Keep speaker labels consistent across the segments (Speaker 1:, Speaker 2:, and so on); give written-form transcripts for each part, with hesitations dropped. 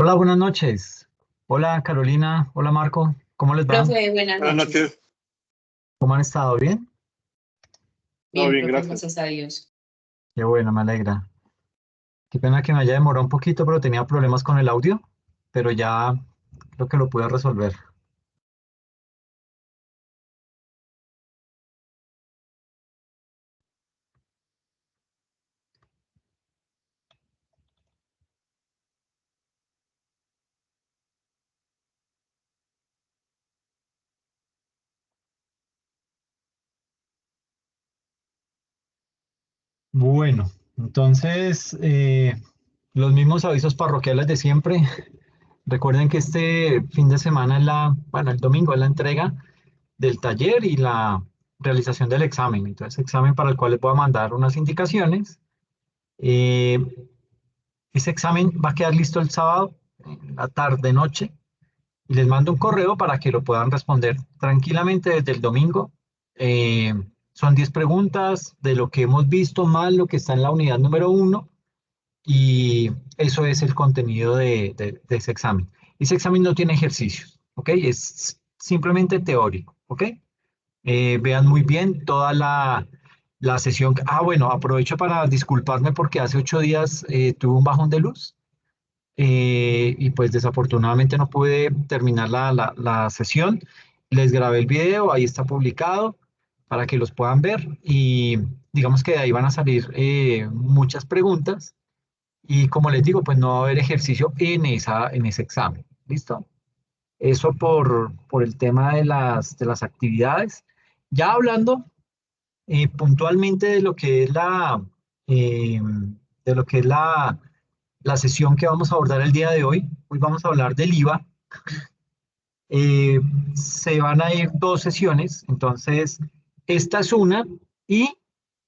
Speaker 1: Hola, buenas noches. Hola, Carolina. Hola, Marco. ¿Cómo les va?
Speaker 2: Profe, buenas
Speaker 3: Buenas
Speaker 2: noches.
Speaker 3: noches.
Speaker 1: ¿Cómo han estado? ¿Bien?
Speaker 3: Todo
Speaker 2: Bien,
Speaker 3: bien,
Speaker 2: profe,
Speaker 3: gracias.
Speaker 2: gracias a Dios.
Speaker 1: Qué bueno, me alegra. Qué pena que me haya demorado un poquito, pero tenía problemas con el audio, pero ya creo que lo pude resolver. Bueno, entonces, los mismos avisos parroquiales de siempre. Recuerden que este fin de semana es bueno, el domingo es la entrega del taller y la realización del examen. Entonces, examen para el cual les voy a mandar unas indicaciones. Eh, Ese examen va a quedar listo el sábado, en la tarde, noche, y les mando un correo para que lo puedan responder tranquilamente desde el domingo. Eh, Son 10 preguntas de lo que hemos visto, más lo que está en la unidad número uno, y eso es el contenido de ese examen. Ese examen no tiene ejercicios, ¿ok? Es simplemente teórico, ¿ok? Vean muy bien toda la sesión. Ah, bueno, aprovecho para disculparme porque hace 8 días tuve un bajón de luz y pues desafortunadamente no pude terminar la sesión. Les grabé el video, ahí está publicado para que los puedan ver y digamos que de ahí van a salir muchas preguntas y como les digo, pues no va a haber ejercicio en ese examen. ¿Listo? Eso por el tema de las actividades. Ya hablando puntualmente de lo que es la sesión que vamos a abordar el día de hoy. Hoy vamos a hablar del IVA. Eh, Se van a ir dos sesiones, entonces esta es una y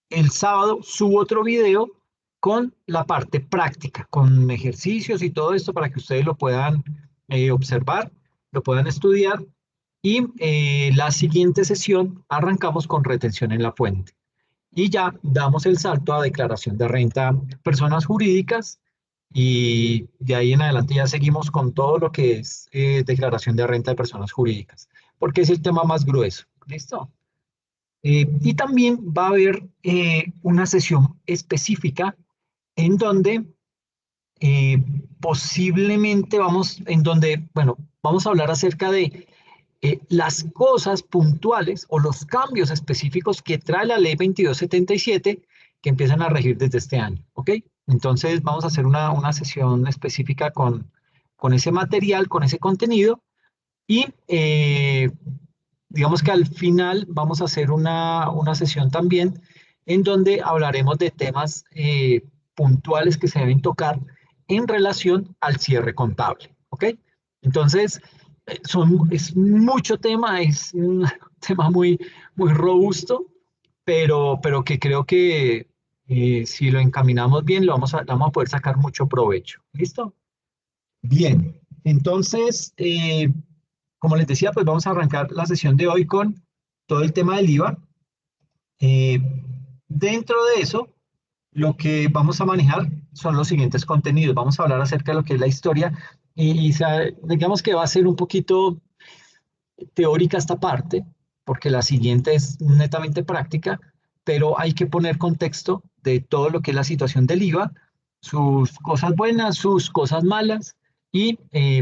Speaker 1: el sábado subo otro video con la parte práctica, con ejercicios y todo esto para que ustedes lo puedan observar, lo puedan estudiar y la siguiente sesión arrancamos con retención en la fuente y ya damos el salto a declaración de renta personas jurídicas y de ahí en adelante ya seguimos con todo lo que es declaración de renta de personas jurídicas, porque es el tema más grueso. ¿Listo? Y también va a haber una sesión específica en donde eh, posiblemente bueno, vamos a hablar acerca de las cosas puntuales o los cambios específicos que trae la ley 2277 que empiezan a regir desde este año, ¿ok? Entonces vamos a hacer una sesión específica con ese material, con ese contenido y digamos que al final vamos a hacer una sesión también en donde hablaremos de temas puntuales que se deben tocar en relación al cierre contable, ¿ok? Entonces, es mucho tema, es un tema muy robusto, pero que creo que si lo encaminamos bien, vamos a poder sacar mucho provecho. ¿Listo? Bien, entonces, como les decía, pues vamos a arrancar la sesión de hoy con todo el tema del IVA. Eh, Dentro de eso, lo que vamos a manejar son los siguientes contenidos. Vamos a hablar acerca de lo que es la historia digamos que va a ser un poquito teórica esta parte, porque la siguiente es netamente práctica, pero hay que poner contexto de todo lo que es la situación del IVA, sus cosas buenas, sus cosas malas, y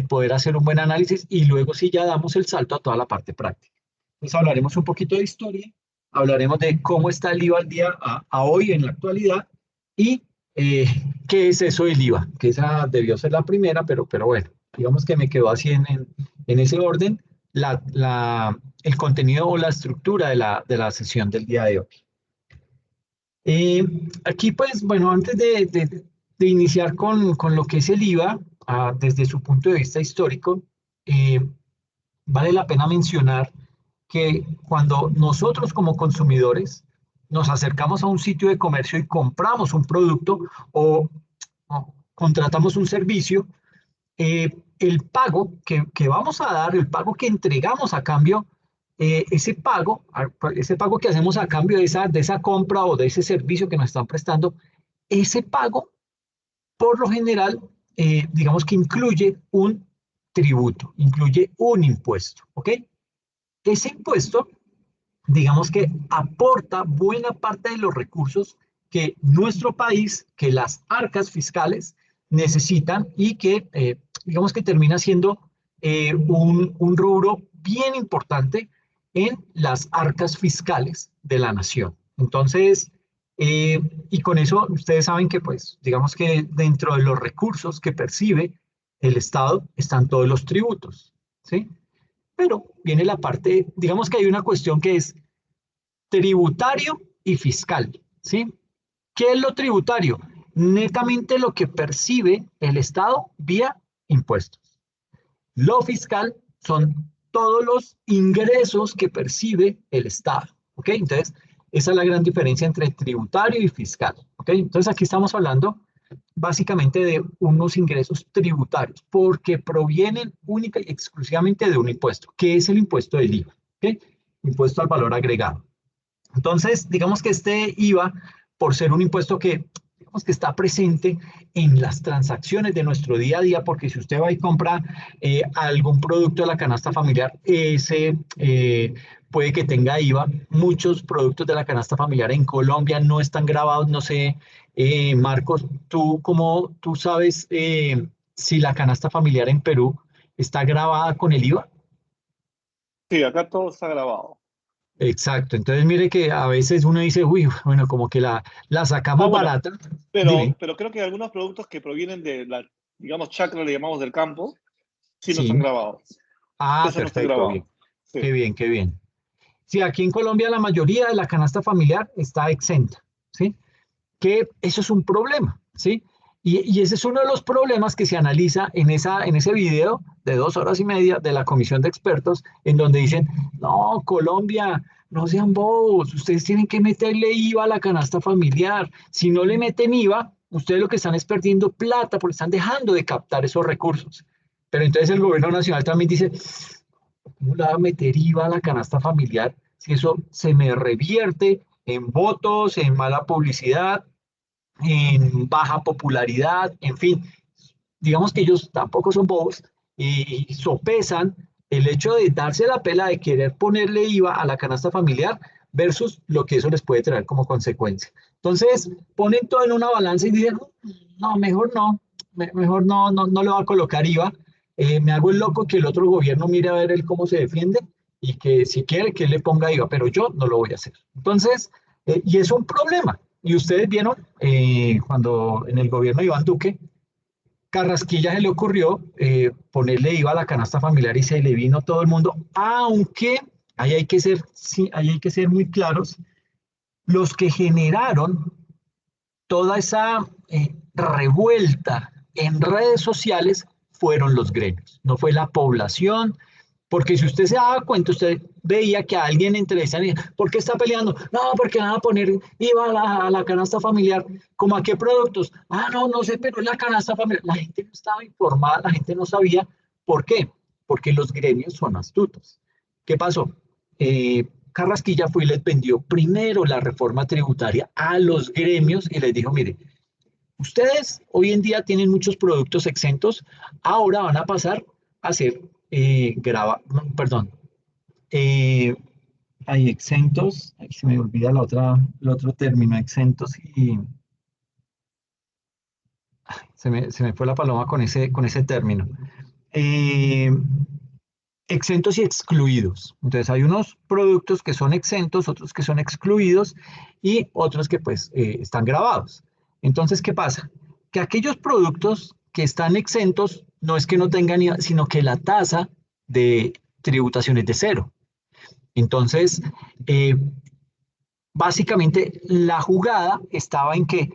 Speaker 1: poder hacer un buen análisis y luego sí ya damos el salto a toda la parte práctica. Entonces hablaremos un poquito de historia, hablaremos de cómo está el IVA al día a hoy en la actualidad y eh, qué es eso del IVA, que esa debió ser la primera, pero bueno, digamos que me quedó así en ese orden el contenido o la estructura de la sesión del día de hoy. Aquí, pues, bueno, antes de iniciar con lo que es el IVA, desde su punto de vista histórico, eh, vale la pena mencionar que cuando nosotros como consumidores nos acercamos a un sitio de comercio y compramos un producto o contratamos un servicio, el pago que vamos a dar, el pago que entregamos a cambio, ese pago que hacemos a cambio de esa compra o de ese servicio que nos están prestando, ese pago por lo general digamos que incluye un tributo, incluye un impuesto, ¿ok? Ese impuesto, digamos que aporta buena parte de los recursos que nuestro país, que las arcas fiscales necesitan y que, digamos que termina siendo un rubro bien importante en las arcas fiscales de la nación. Entonces, y con eso ustedes saben que, pues, digamos que dentro de los recursos que percibe el Estado están todos los tributos, ¿sí? Pero viene la parte, digamos que hay una cuestión que es tributario y fiscal, ¿sí? ¿Qué es lo tributario? Netamente lo que percibe el Estado vía impuestos. Lo fiscal son todos los ingresos que percibe el Estado, ¿ok? Entonces, esa es la gran diferencia entre tributario y fiscal, ¿ok? Entonces, aquí estamos hablando básicamente de unos ingresos tributarios, porque provienen única y exclusivamente de un impuesto, que es el impuesto del IVA, ¿ok? Impuesto al valor agregado. Entonces, digamos que este IVA, por ser un impuesto que, digamos que está presente en las transacciones de nuestro día a día, porque si usted va y compra algún producto de la canasta familiar, ese puede que tenga IVA. Muchos productos de la canasta familiar en Colombia no están grabados, no sé, Marcos, tú sabes si la canasta familiar en Perú está grabada con el IVA?
Speaker 3: Sí, acá todo está grabado.
Speaker 1: Exacto, entonces mire que a veces uno dice, uy, bueno, como que la
Speaker 3: Ah,
Speaker 1: sacamos
Speaker 3: bueno,
Speaker 1: barata. Dime,
Speaker 3: pero creo que algunos productos que provienen de la, digamos, chacra, le llamamos del campo, sí no están
Speaker 1: sí.
Speaker 3: grabados.
Speaker 1: Ah,
Speaker 3: Eso no está
Speaker 1: perfecto,
Speaker 3: grabado.
Speaker 1: bien.
Speaker 3: Sí.
Speaker 1: Qué bien, qué bien. Sí, aquí en Colombia la mayoría de la canasta familiar está exenta, ¿sí? Que eso es un problema, ¿sí? Y ese es uno de los problemas que se analiza en ese video de 2 horas y media de la comisión de expertos, en donde dicen, no, Colombia, no sean bobos, ustedes tienen que meterle IVA a la canasta familiar. Si no le meten IVA, ustedes lo que están es perdiendo plata porque están dejando de captar esos recursos. Pero entonces el gobierno nacional también dice, ¿cómo le va a meter IVA a la canasta familiar si eso se me revierte en votos, en mala publicidad, en baja popularidad, en fin? Digamos que ellos tampoco son bobos y sopesan el hecho de darse la pela de querer ponerle IVA a la canasta familiar versus lo que eso les puede traer como consecuencia. Entonces, ponen todo en una balanza y dicen, no, mejor no, no le va a colocar IVA. Me hago el loco que el otro gobierno mire a ver él cómo se defiende y que si quiere que él le ponga IVA, pero yo no lo voy a hacer. Entonces, y es un problema. Y ustedes vieron cuando en el gobierno de Iván Duque, Carrasquilla se le ocurrió ponerle IVA a la canasta familiar y se le vino todo el mundo, aunque ahí hay que ser, sí, ahí hay que ser muy claros, los que generaron toda esa revuelta en redes sociales fueron los gremios, no fue la población, porque si usted se daba cuenta, usted veía que a alguien entrevistan y ¿por qué está peleando? No, porque van a poner IVA a la canasta familiar. ¿Cómo a qué productos? Ah, no, no sé, pero es la canasta familiar. La gente no estaba informada, la gente no sabía. ¿Por qué? Porque los gremios son astutos. ¿Qué pasó? Carrasquilla fue y les vendió primero la reforma tributaria a los gremios y les dijo, mire, ustedes hoy en día tienen muchos productos exentos, ahora van a pasar a ser no, perdón, eh, hay exentos, ahí se me olvida el otro término, exentos y se me fue la paloma con ese término. Eh, Exentos y excluidos. Entonces hay unos productos que son exentos, otros que son excluidos y otros que pues están grabados. Entonces, ¿qué pasa? Que aquellos productos que están exentos no es que no tengan IVA, sino que la tasa de tributación es de cero. Entonces, eh, básicamente la jugada estaba en que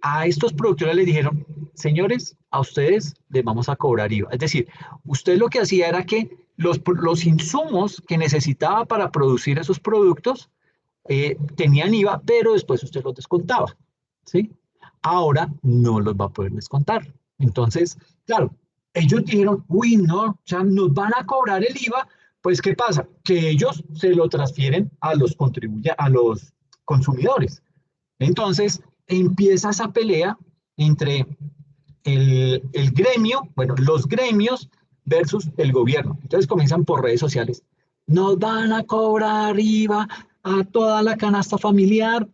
Speaker 1: a estos productores les dijeron, señores, a ustedes les vamos a cobrar IVA. Es decir, usted lo que hacía era que los insumos que necesitaba para producir esos productos tenían IVA, pero después usted los descontaba, ¿sí? Ahora no los va a poder descontar. Entonces, claro, ellos dijeron, uy, no, ya nos van a cobrar el IVA, pues ¿qué pasa? Que ellos se lo transfieren a los a los consumidores. Entonces, empieza esa pelea entre el gremio, bueno, los gremios versus el gobierno. Entonces comienzan por redes sociales. Nos van a cobrar IVA a toda la canasta familiar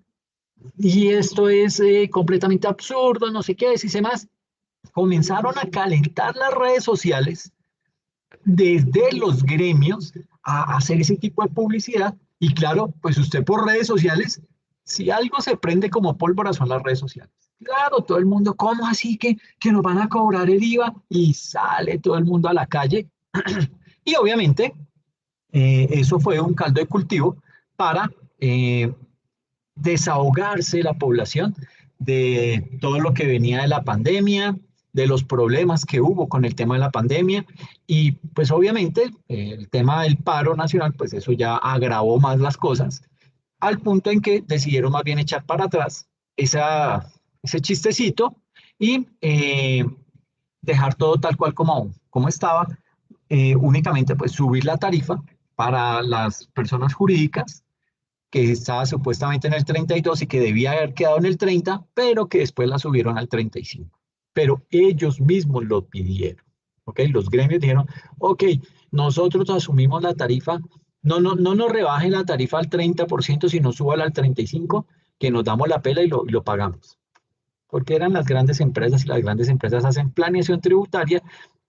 Speaker 1: y esto es completamente absurdo, no sé qué, dice más. Comenzaron a calentar las redes sociales desde los gremios a hacer ese tipo de publicidad. Y claro, pues usted por redes sociales, si algo se prende como pólvora son las redes sociales. Claro, todo el mundo, ¿cómo así que nos van a cobrar el IVA? Y sale todo el mundo a la calle. Y obviamente eso fue un caldo de cultivo para desahogarse la población de todo lo que venía de la pandemia, de los problemas que hubo con el tema de la pandemia y pues obviamente el tema del paro nacional, pues eso ya agravó más las cosas, al punto en que decidieron más bien echar para atrás ese chistecito y dejar todo tal cual como estaba, únicamente pues subir la tarifa para las personas jurídicas que estaba supuestamente en el 32 y que debía haber quedado en el 30, pero que después la subieron al 35. Pero ellos mismos lo pidieron, ¿ok? Los gremios dijeron, ok, nosotros asumimos la tarifa, no nos rebajen la tarifa al 30%, sino súbala al 35%, que nos damos la pela y lo pagamos. Porque eran las grandes empresas y las grandes empresas hacen planeación tributaria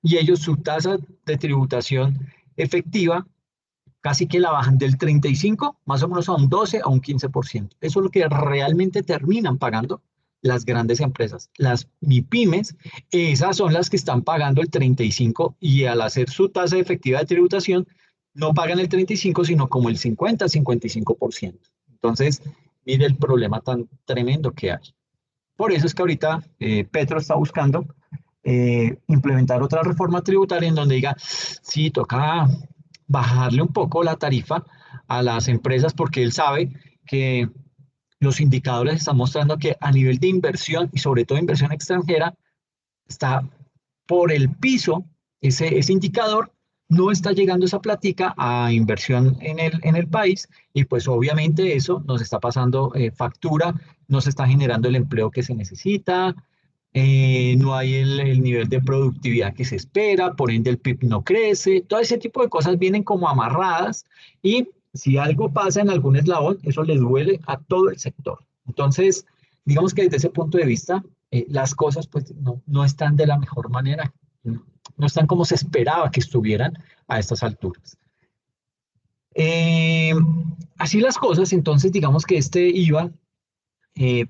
Speaker 1: y ellos su tasa de tributación efectiva casi que la bajan del 35 más o menos a un 12 a un 15%. Eso es lo que realmente terminan pagando las grandes empresas. Las MIPIMES, esas son las que están pagando el 35 y al hacer su tasa efectiva de tributación no pagan el 35 sino como el 50-55%. Entonces, mire el problema tan tremendo que hay. Por eso es que ahorita Petro está buscando implementar otra reforma tributaria en donde diga, sí, toca bajarle un poco la tarifa a las empresas porque él sabe que los indicadores están mostrando que a nivel de inversión y sobre todo inversión extranjera está por el piso ese indicador, no está llegando esa plática a inversión en el país y pues obviamente eso nos está pasando factura, no se está generando el empleo que se necesita, no hay el nivel de productividad que se espera, por ende el PIB no crece, todo ese tipo de cosas vienen como amarradas y si algo pasa en algún eslabón, eso le duele a todo el sector. Entonces, digamos que desde ese punto de vista, las cosas pues no están de la mejor manera, no están como se esperaba que estuvieran a estas alturas. Eh, Así las cosas, entonces digamos que este IVA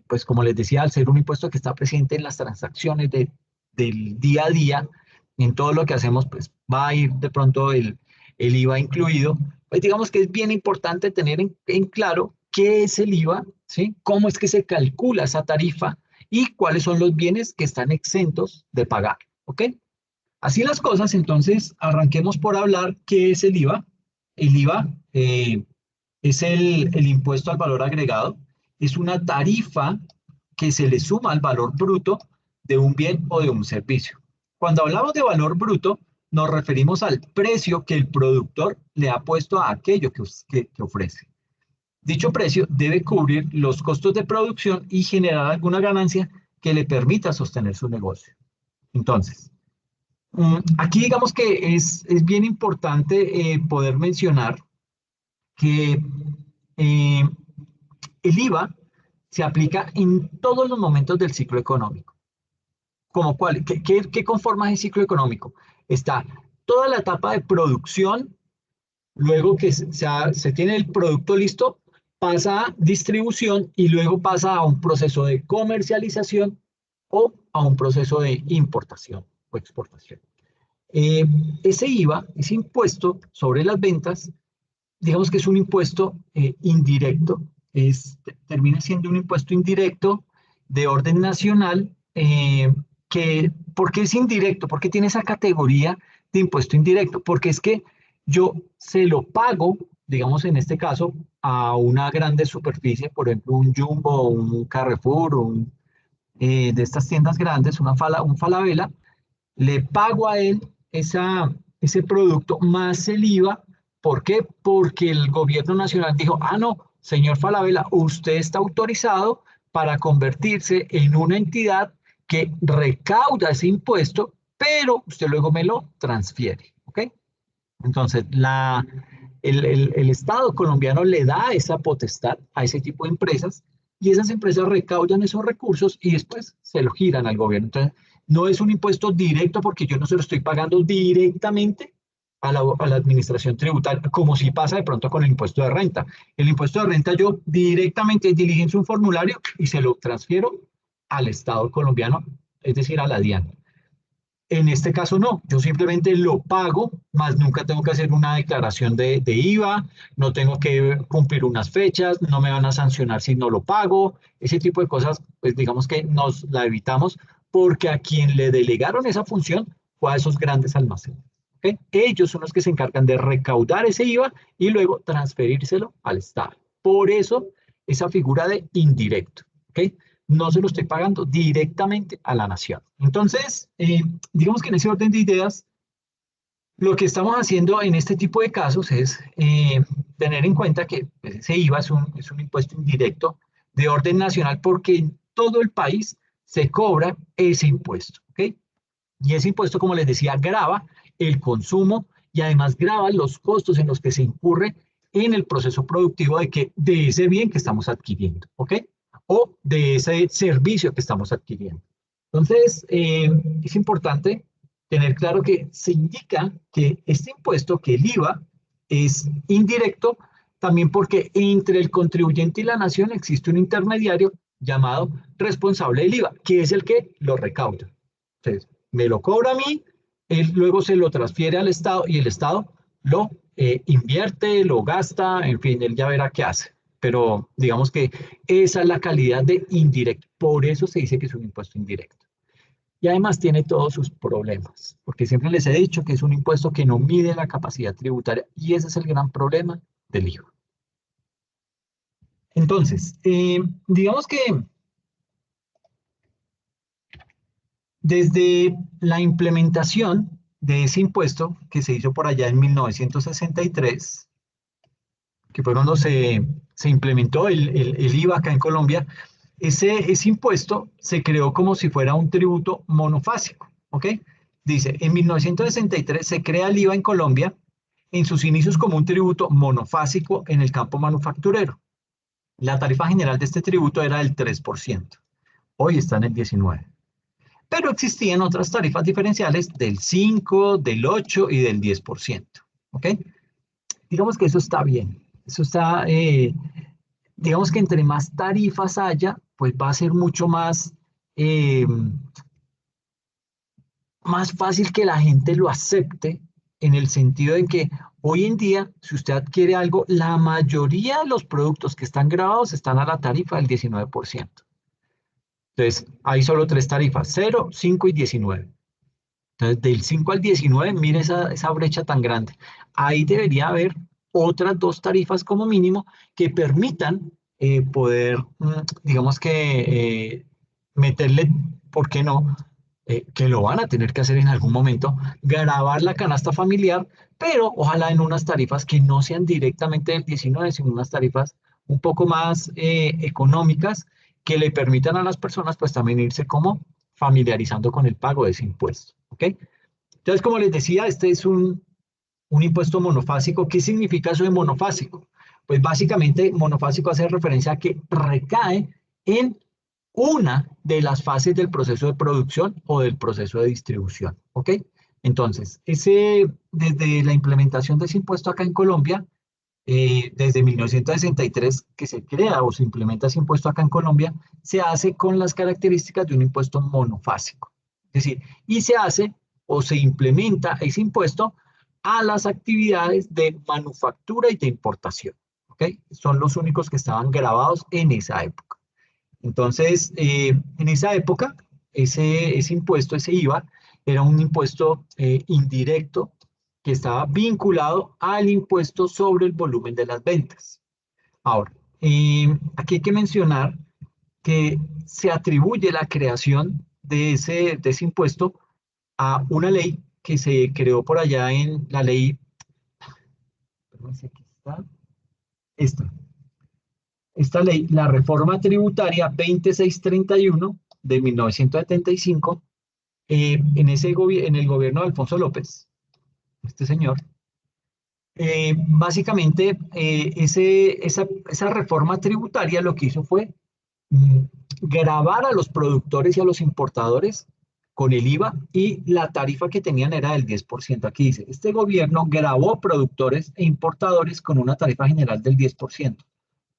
Speaker 1: pues como les decía, al ser un impuesto que está presente en las transacciones del día a día, en todo lo que hacemos, pues va a ir de pronto el IVA incluido. Pues digamos que es bien importante tener en claro qué es el IVA, ¿sí? Cómo es que se calcula esa tarifa y cuáles son los bienes que están exentos de pagar, ¿ok? Así las cosas, entonces arranquemos por hablar qué es el IVA. El IVA es el impuesto al valor agregado, es una tarifa que se le suma al valor bruto de un bien o de un servicio. Cuando hablamos de valor bruto, nos referimos al precio que el productor le ha puesto a aquello que ofrece. Dicho precio debe cubrir los costos de producción y generar alguna ganancia que le permita sostener su negocio. Entonces, aquí digamos que es bien importante poder mencionar que eh, el IVA se aplica en todos los momentos del ciclo económico. ¿Como cuál? ¿Qué conforma el ciclo económico? Está toda la etapa de producción, luego que se tiene el producto listo, pasa a distribución y luego pasa a un proceso de comercialización o a un proceso de importación o exportación. Eh, Ese IVA, ese impuesto sobre las ventas, digamos que es un impuesto indirecto, termina siendo un impuesto indirecto de orden nacional, ¿por qué es indirecto? ¿Por qué tiene esa categoría de impuesto indirecto? Porque es que yo se lo pago, digamos en este caso, a una grande superficie, por ejemplo, un Jumbo, un Carrefour, de estas tiendas grandes, un Falabella, le pago a él ese producto más el IVA. ¿Por qué? Porque el gobierno nacional dijo, no, señor Falabella, usted está autorizado para convertirse en una entidad que recauda ese impuesto, pero usted luego me lo transfiere, ¿ok? Entonces, el Estado colombiano le da esa potestad a ese tipo de empresas y esas empresas recaudan esos recursos y después se lo giran al gobierno. Entonces, no es un impuesto directo porque yo no se lo estoy pagando directamente a la administración tributaria, como si pasa de pronto con el impuesto de renta. El impuesto de renta yo directamente diligencio un formulario y se lo transfiero al Estado colombiano, es decir, a la DIAN. En este caso no, yo simplemente lo pago, más nunca tengo que hacer una declaración de IVA, no tengo que cumplir unas fechas, no me van a sancionar si no lo pago, ese tipo de cosas, pues digamos que nos la evitamos porque a quien le delegaron esa función fue a esos grandes almacenes. ¿Okay? Ellos son los que se encargan de recaudar ese IVA y luego transferírselo al Estado. Por eso esa figura de indirecto. ¿Okay? No se lo estoy pagando directamente a la nación. Entonces, digamos que en ese orden de ideas, lo que estamos haciendo en este tipo de casos es tener en cuenta que pues, ese IVA es un impuesto indirecto de orden nacional porque en todo el país se cobra ese impuesto. ¿Okay? Y ese impuesto, como les decía, grava el consumo y además grava los costos en los que se incurre en el proceso productivo de ese bien que estamos adquiriendo. ¿Ok? O de ese servicio que estamos adquiriendo. Entonces, es importante tener claro que se indica que este impuesto, que el IVA, es indirecto también porque entre el contribuyente y la nación existe un intermediario llamado responsable del IVA, que es el que lo recauda. Entonces, me lo cobra a mí, él luego se lo transfiere al Estado y el Estado lo invierte, lo gasta, en fin, él ya verá qué hace. Pero digamos que esa es la calidad de indirecto. Por eso se dice que es un impuesto indirecto. Y además tiene todos sus problemas, porque siempre les he dicho que es un impuesto que no mide la capacidad tributaria y ese es el gran problema del IVA. Entonces, digamos que desde la implementación de ese impuesto que se hizo por allá en 1963, que fue cuando se implementó el IVA acá en Colombia, ese impuesto se creó como si fuera un tributo monofásico, ¿ok? Dice, en 1963 se crea el IVA en Colombia en sus inicios como un tributo monofásico en el campo manufacturero. La tarifa general de este tributo era del 3%. Hoy está en el 19%. Pero existían otras tarifas diferenciales del 5, del 8 y del 10%. ¿Ok? Digamos que eso está bien. Eso está, digamos que entre más tarifas haya, pues va a ser mucho eh, más fácil que la gente lo acepte en el sentido de que hoy en día, si usted adquiere algo, la mayoría de los productos que están grabados están a la tarifa del 19%. Entonces, hay solo tres tarifas, 0, 5 y 19. Entonces, del 5 al 19, mire esa brecha tan grande. Ahí debería haber otras dos tarifas como mínimo que permitan poder, digamos que, meterle, ¿por qué no? Que lo van a tener que hacer en algún momento, grabar la canasta familiar, pero ojalá en unas tarifas que no sean directamente del 19, sino unas tarifas un poco más económicas que le permitan a las personas pues también irse como familiarizando con el pago de ese impuesto. ¿Ok? Entonces, como les decía, este es un impuesto monofásico. ¿Qué significa eso de monofásico? Pues básicamente monofásico hace referencia a que recae en una de las fases del proceso de producción o del proceso de distribución. ¿Ok? Entonces, desde la implementación de ese impuesto acá en Colombia, desde 1963 que se crea o se implementa ese impuesto acá en Colombia, se hace con las características de un impuesto monofásico. Es decir, y se hace o se implementa ese impuesto a las actividades de manufactura y de importación. ¿Ok? Son los únicos que estaban grabados en esa época. Entonces, en esa época, ese impuesto, ese IVA, era un impuesto indirecto que estaba vinculado al impuesto sobre el volumen de las ventas. Ahora, aquí hay que mencionar que se atribuye la creación de ese impuesto a una ley que se creó por allá en la ley, perdón, si aquí está, esta ley, la reforma tributaria 2631 de 1975, en el gobierno de Alfonso López, este señor, básicamente esa reforma tributaria lo que hizo fue mm, gravar a los productores y a los importadores con el IVA, y la tarifa que tenían era del 10%. Aquí dice, este gobierno gravó productores e importadores con una tarifa general del 10%,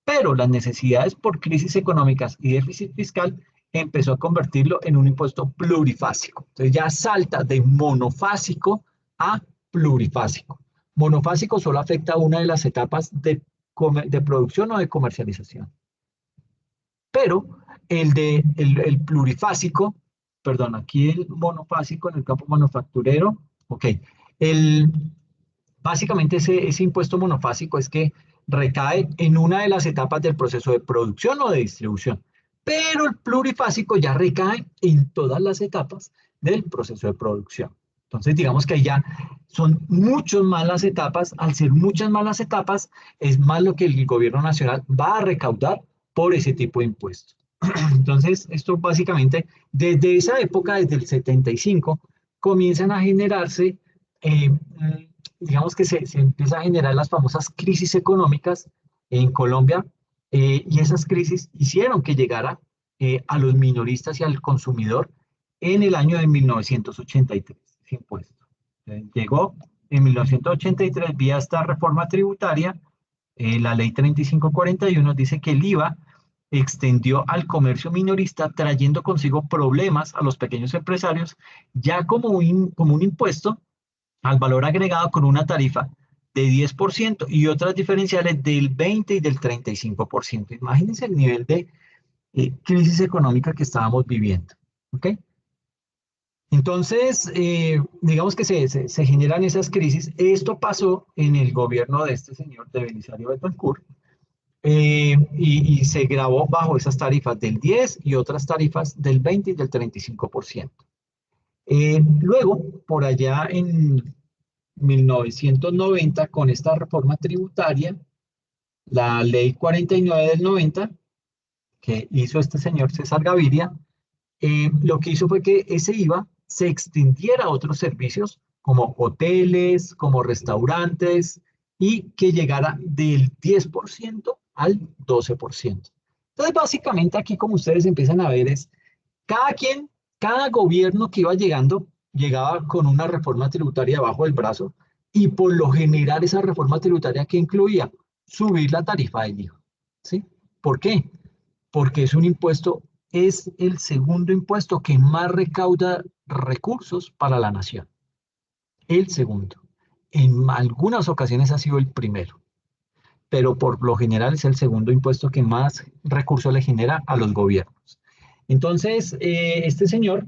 Speaker 1: pero las necesidades por crisis económicas y déficit fiscal empezó a convertirlo en un impuesto plurifásico. Entonces ya salta de monofásico a plurifásico. Monofásico solo afecta una de las etapas de producción o de comercialización. Pero el plurifásico, perdón, aquí el monofásico en el campo manufacturero, ok, el, básicamente ese impuesto monofásico es que recae en una de las etapas del proceso de producción o de distribución, pero el plurifásico ya recae en todas las etapas del proceso de producción. Entonces, digamos que ya son muchas más las etapas. Al ser muchas más las etapas, es más lo que el gobierno nacional va a recaudar por ese tipo de impuestos. Entonces, esto básicamente, desde esa época, desde el 75, comienzan a generarse, digamos que se empieza a generar las famosas crisis económicas en Colombia, y esas crisis hicieron que llegara a los minoristas y al consumidor en el año de 1983, ese impuesto. Llegó en 1983 vía esta reforma tributaria, la ley 3541 dice que el IVA extendió al comercio minorista, trayendo consigo problemas a los pequeños empresarios, ya como un impuesto al valor agregado con una tarifa de 10% y otras diferenciales del 20 y del 35%. Imagínense el nivel de crisis económica que estábamos viviendo. ¿Ok? Entonces, digamos que se generan esas crisis. Esto pasó en el gobierno de este señor, de Belisario Betancur, y se grabó bajo esas tarifas del 10 y otras tarifas del 20 y del 35%. Luego, por allá en 1990, con esta reforma tributaria, la ley 49 del 90, que hizo este señor César Gaviria, lo que hizo fue que ese IVA se extendiera a otros servicios como hoteles, como restaurantes, y que llegara del 10% al 12%. Entonces, básicamente aquí, como ustedes empiezan a ver, es cada quien, cada gobierno que iba llegando, llegaba con una reforma tributaria bajo el brazo, y por lo general esa reforma tributaria que incluía subir la tarifa del IVA. ¿Sí? ¿Por qué? Porque es un impuesto, es el segundo impuesto que más recauda recursos para la nación. El segundo. En algunas ocasiones ha sido el primero, pero por lo general es el segundo impuesto que más recursos le genera a los gobiernos. Entonces, este señor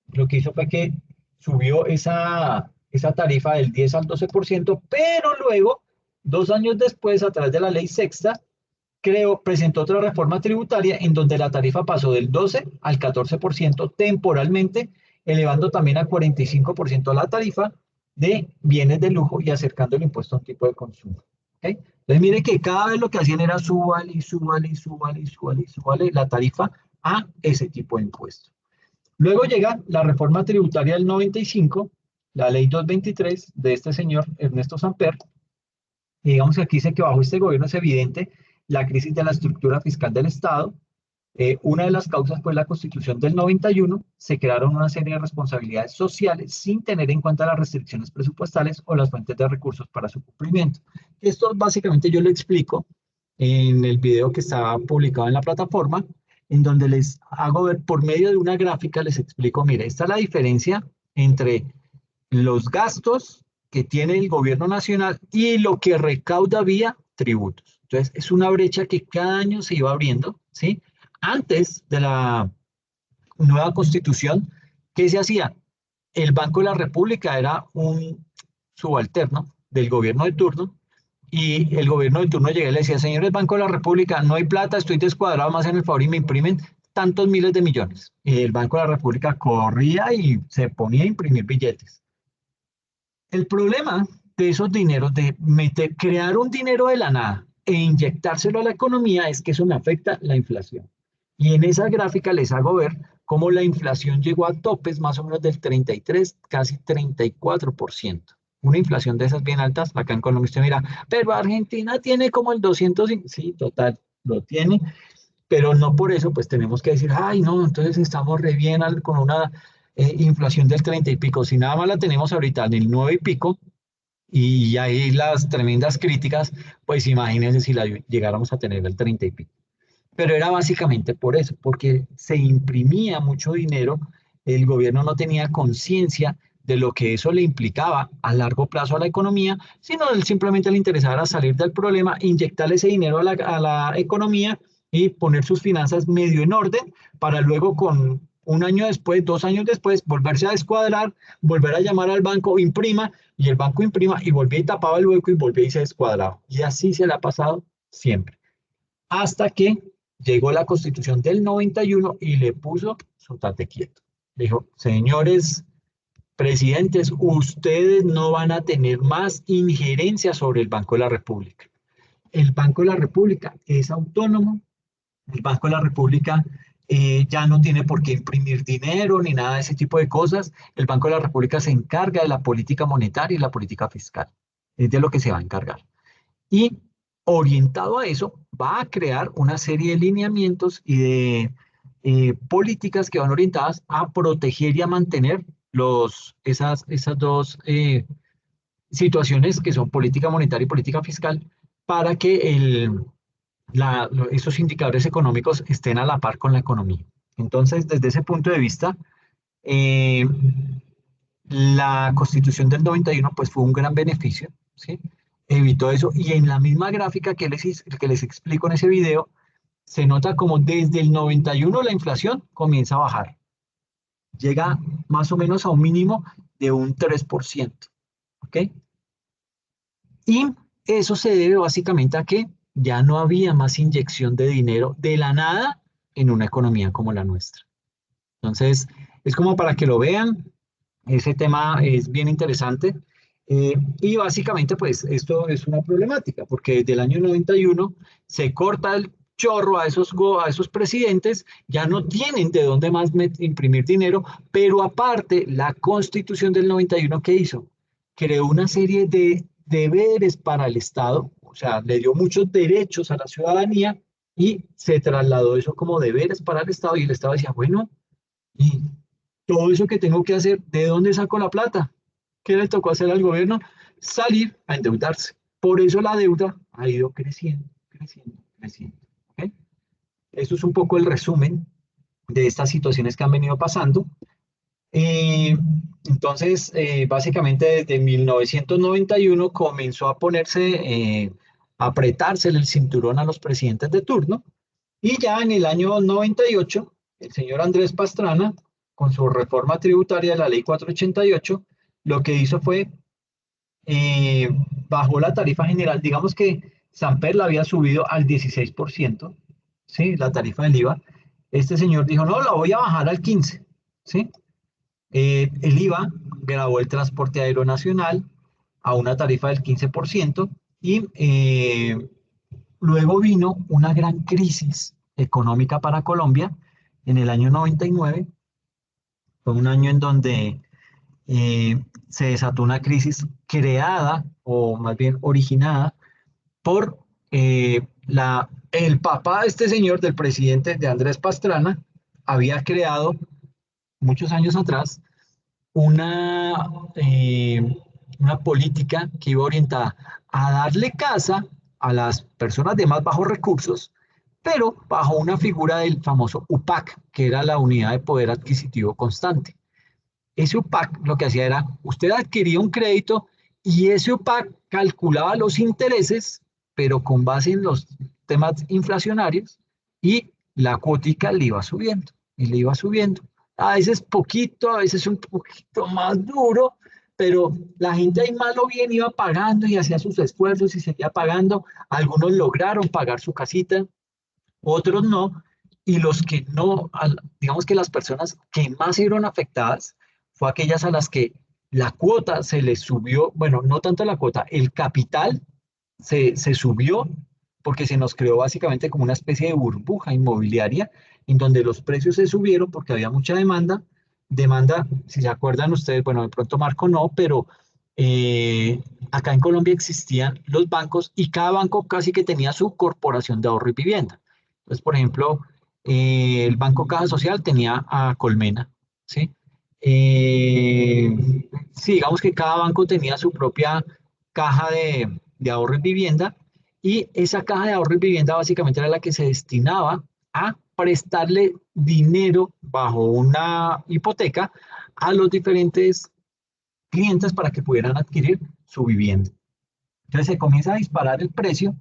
Speaker 1: lo que hizo fue que subió esa tarifa del 10 al 12%, pero luego, 2 años después, a través de la ley sexta, presentó otra reforma tributaria en donde la tarifa pasó del 12 al 14% temporalmente, elevando también a 45% la tarifa de bienes de lujo y acercando el impuesto a un tipo de consumo. ¿Okay? Entonces, mire que cada vez lo que hacían era súbale y súbale y súbale y súbale y súbale la tarifa a ese tipo de impuesto. Luego llega la reforma tributaria del 95, la ley 223 de este señor Ernesto Samper, y digamos que aquí dice que bajo este gobierno es evidente la crisis de la estructura fiscal del Estado. Una de las causas fue la Constitución del 91, se crearon una serie de responsabilidades sociales sin tener en cuenta las restricciones presupuestales o las fuentes de recursos para su cumplimiento. Esto básicamente yo lo explico en el video que está publicado en la plataforma, en donde les hago ver por medio de una gráfica, les explico, mire, esta es la diferencia entre los gastos que tiene el gobierno nacional y lo que recauda vía tributos. Entonces, es una brecha que cada año se iba abriendo, ¿sí? Antes de la nueva constitución, ¿qué se hacía? El Banco de la República era un subalterno del gobierno de turno, y el gobierno de turno llegaba y le decía, señores Banco de la República, no hay plata, estoy descuadrado, más en el favor y me imprimen tantos miles de millones. Y el Banco de la República corría y se ponía a imprimir billetes. El problema de esos dineros, de crear un dinero de la nada e inyectárselo a la economía, es que eso me afecta la inflación. Y en esa gráfica les hago ver cómo la inflación llegó a topes más o menos del 33, casi 34%. Una inflación de esas bien altas, acá en Colombia usted mira, pero Argentina tiene como el 200, sí, total, lo tiene, pero no por eso pues tenemos que decir, ay, no, entonces estamos re bien con una inflación del 30 y pico. Si nada más la tenemos ahorita en el 9 y pico, y ahí las tremendas críticas, pues imagínense si la llegáramos a tener el 30 y pico. Pero era básicamente por eso, porque se imprimía mucho dinero, el gobierno no tenía conciencia de lo que eso le implicaba a largo plazo a la economía, sino él simplemente le interesaba salir del problema, inyectarle ese dinero a la economía y poner sus finanzas medio en orden para luego con un año después, 2 años después, volverse a descuadrar, volver a llamar al banco, imprima, y el banco imprima y volvía y tapaba el hueco y volvía y se descuadraba. Y así se le ha pasado siempre. Hasta que llegó la Constitución del 91 y le puso su tate quieto. Le dijo, señores presidentes, ustedes no van a tener más injerencia sobre el Banco de la República. El Banco de la República es autónomo, el Banco de la República ya no tiene por qué imprimir dinero ni nada de ese tipo de cosas. El Banco de la República se encarga de la política monetaria y la política fiscal. Es de lo que se va a encargar. Y orientado a eso, va a crear una serie de lineamientos y de políticas que van orientadas a proteger y a mantener esas dos situaciones que son política monetaria y política fiscal para que esos indicadores económicos estén a la par con la economía. Entonces, desde ese punto de vista, eh, la Constitución del 91 pues fue un gran beneficio, ¿sí? Evitó eso y en la misma gráfica que les explico en ese video, se nota como desde el 91 la inflación comienza a bajar. Llega más o menos a un mínimo de un 3%, ¿ok? Y eso se debe básicamente a que ya no había más inyección de dinero de la nada en una economía como la nuestra. Entonces, es como para que lo vean, ese tema es bien interesante. Y básicamente, pues, esto es una problemática, porque desde el año 91 se corta el chorro a esos presidentes, ya no tienen de dónde más imprimir dinero, pero aparte, la Constitución del 91, ¿qué hizo? Creó una serie de deberes para el Estado, o sea, le dio muchos derechos a la ciudadanía y se trasladó eso como deberes para el Estado y el Estado decía, bueno, y todo eso que tengo que hacer, ¿de dónde saco la plata? ¿Qué le tocó hacer al gobierno? Salir a endeudarse. Por eso la deuda ha ido creciendo, creciendo, creciendo. ¿Ok? Eso es un poco el resumen de estas situaciones que han venido pasando. Eh, entonces, básicamente desde 1991 comenzó a ponerse, a apretarse el cinturón a los presidentes de turno y ya en el año 98, el señor Andrés Pastrana, con su reforma tributaria de la ley 488, lo que hizo fue eh, bajó la tarifa general. Digamos que Samper la había subido al 16%, ¿sí? La tarifa del IVA. Este señor dijo, no, la voy a bajar al 15%, ¿sí? El IVA grabó el transporte aéreo nacional a una tarifa del 15% y luego vino una gran crisis económica para Colombia en el año 99. Fue un año en donde se desató una crisis creada o más bien originada por el papá de este señor, del presidente de Andrés Pastrana, había creado muchos años atrás una, eh, una política que iba orientada a darle casa a las personas de más bajos recursos, pero bajo una figura del famoso UPAC, que era la unidad de poder adquisitivo constante. Ese UPAC lo que hacía era, usted adquiría un crédito y ese UPAC calculaba los intereses, pero con base en los temas inflacionarios y la cuotica le iba subiendo y le iba subiendo. A veces poquito, a veces un poquito más duro, pero la gente ahí mal o bien iba pagando y hacía sus esfuerzos y seguía pagando. Algunos lograron pagar su casita, otros no, y los que no, digamos que las personas que más se vieron afectadas fue aquellas a las que la cuota se les subió, bueno, no tanto la cuota, el capital se subió porque se nos creó básicamente como una especie de burbuja inmobiliaria en donde los precios se subieron porque había mucha demanda. Demanda, si se acuerdan ustedes, bueno, de pronto Marco no, pero acá en Colombia existían los bancos y cada banco casi que tenía su corporación de ahorro y vivienda. Entonces, por ejemplo, el Banco Caja Social tenía a Colmena, ¿sí? Sí, digamos que cada banco tenía su propia caja de ahorro y vivienda y esa caja de ahorro y vivienda básicamente era la que se destinaba a prestarle dinero bajo una hipoteca a los diferentes clientes para que pudieran adquirir su vivienda. Entonces se comienza a disparar el precio,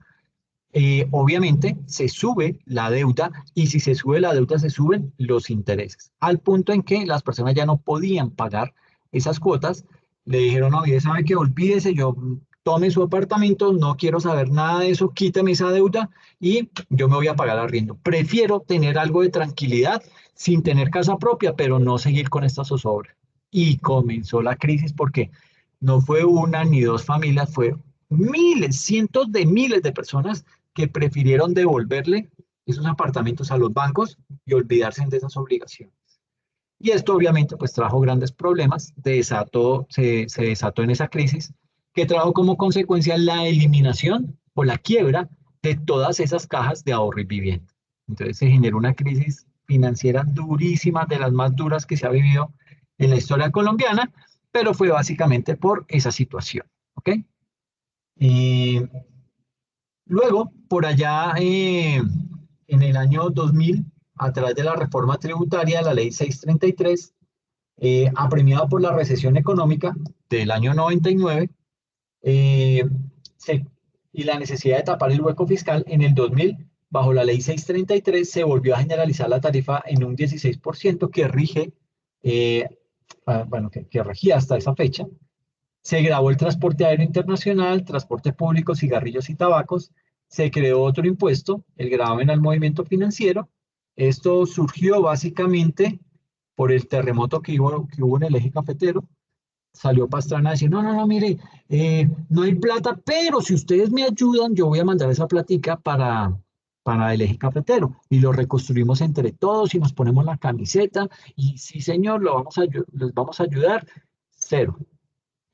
Speaker 1: obviamente se sube la deuda y si se sube la deuda se suben los intereses, al punto en que las personas ya no podían pagar esas cuotas, le dijeron, no, mire, sabe que olvídese, yo tome su apartamento, no quiero saber nada de eso, quíteme esa deuda y yo me voy a pagar arriendo. Prefiero tener algo de tranquilidad sin tener casa propia, pero no seguir con esta zozobra. Y comenzó la crisis porque no fue una ni dos familias, fue miles, cientos de miles de personas que prefirieron devolverle esos apartamentos a los bancos y olvidarse de esas obligaciones. Y esto obviamente pues trajo grandes problemas, se desató en esa crisis que trajo como consecuencia la eliminación o la quiebra de todas esas cajas de ahorro y vivienda. Entonces se generó una crisis financiera durísima, de las más duras que se ha vivido en la historia colombiana, pero fue básicamente por esa situación. ¿Ok? Eh, Luego, por allá en el año 2000, a través de la reforma tributaria, la ley 633, apremiado por la recesión económica del año 99, eh, se- y la necesidad de tapar el hueco fiscal, en el 2000, bajo la ley 633, se volvió a generalizar la tarifa en un 16% que rige, eh, bueno, que regía hasta esa fecha. Se grabó el transporte aéreo internacional, transporte público, cigarrillos y tabacos. Se creó otro impuesto, el gravamen al movimiento financiero. Esto surgió básicamente por el terremoto que hubo en el eje cafetero. Salió Pastrana a decir, no, no, no, mire, no hay plata, pero si ustedes me ayudan, yo voy a mandar esa platica para el eje cafetero. Y lo reconstruimos entre todos y nos ponemos la camiseta. Y sí, señor, les vamos a ayudar. Cero.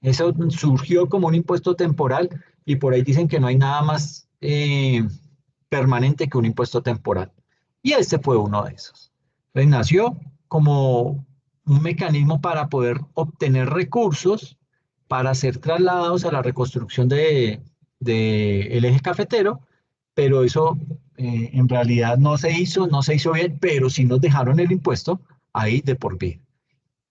Speaker 1: Eso surgió como un impuesto temporal y por ahí dicen que no hay nada más permanente que un impuesto temporal. Y este fue uno de esos. Entonces nació como un mecanismo para poder obtener recursos para ser trasladados a la reconstrucción el eje cafetero, pero eso en realidad no se hizo bien, pero sí nos dejaron el impuesto ahí de por vida.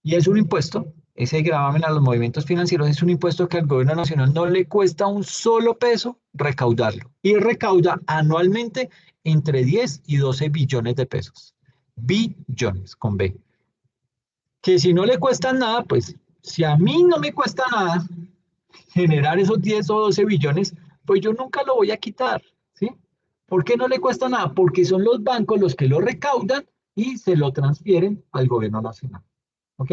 Speaker 1: Y es un impuesto, ese gravamen a los movimientos financieros es un impuesto que al gobierno nacional no le cuesta un solo peso recaudarlo. Y recauda anualmente entre 10 y 12 billones de pesos. Billones con B. Que si no le cuesta nada, pues si a mí no me cuesta nada generar esos 10 o 12 billones, pues yo nunca lo voy a quitar. ¿Sí? ¿Por qué no le cuesta nada? Porque son los bancos los que lo recaudan y se lo transfieren al gobierno nacional. ¿Ok?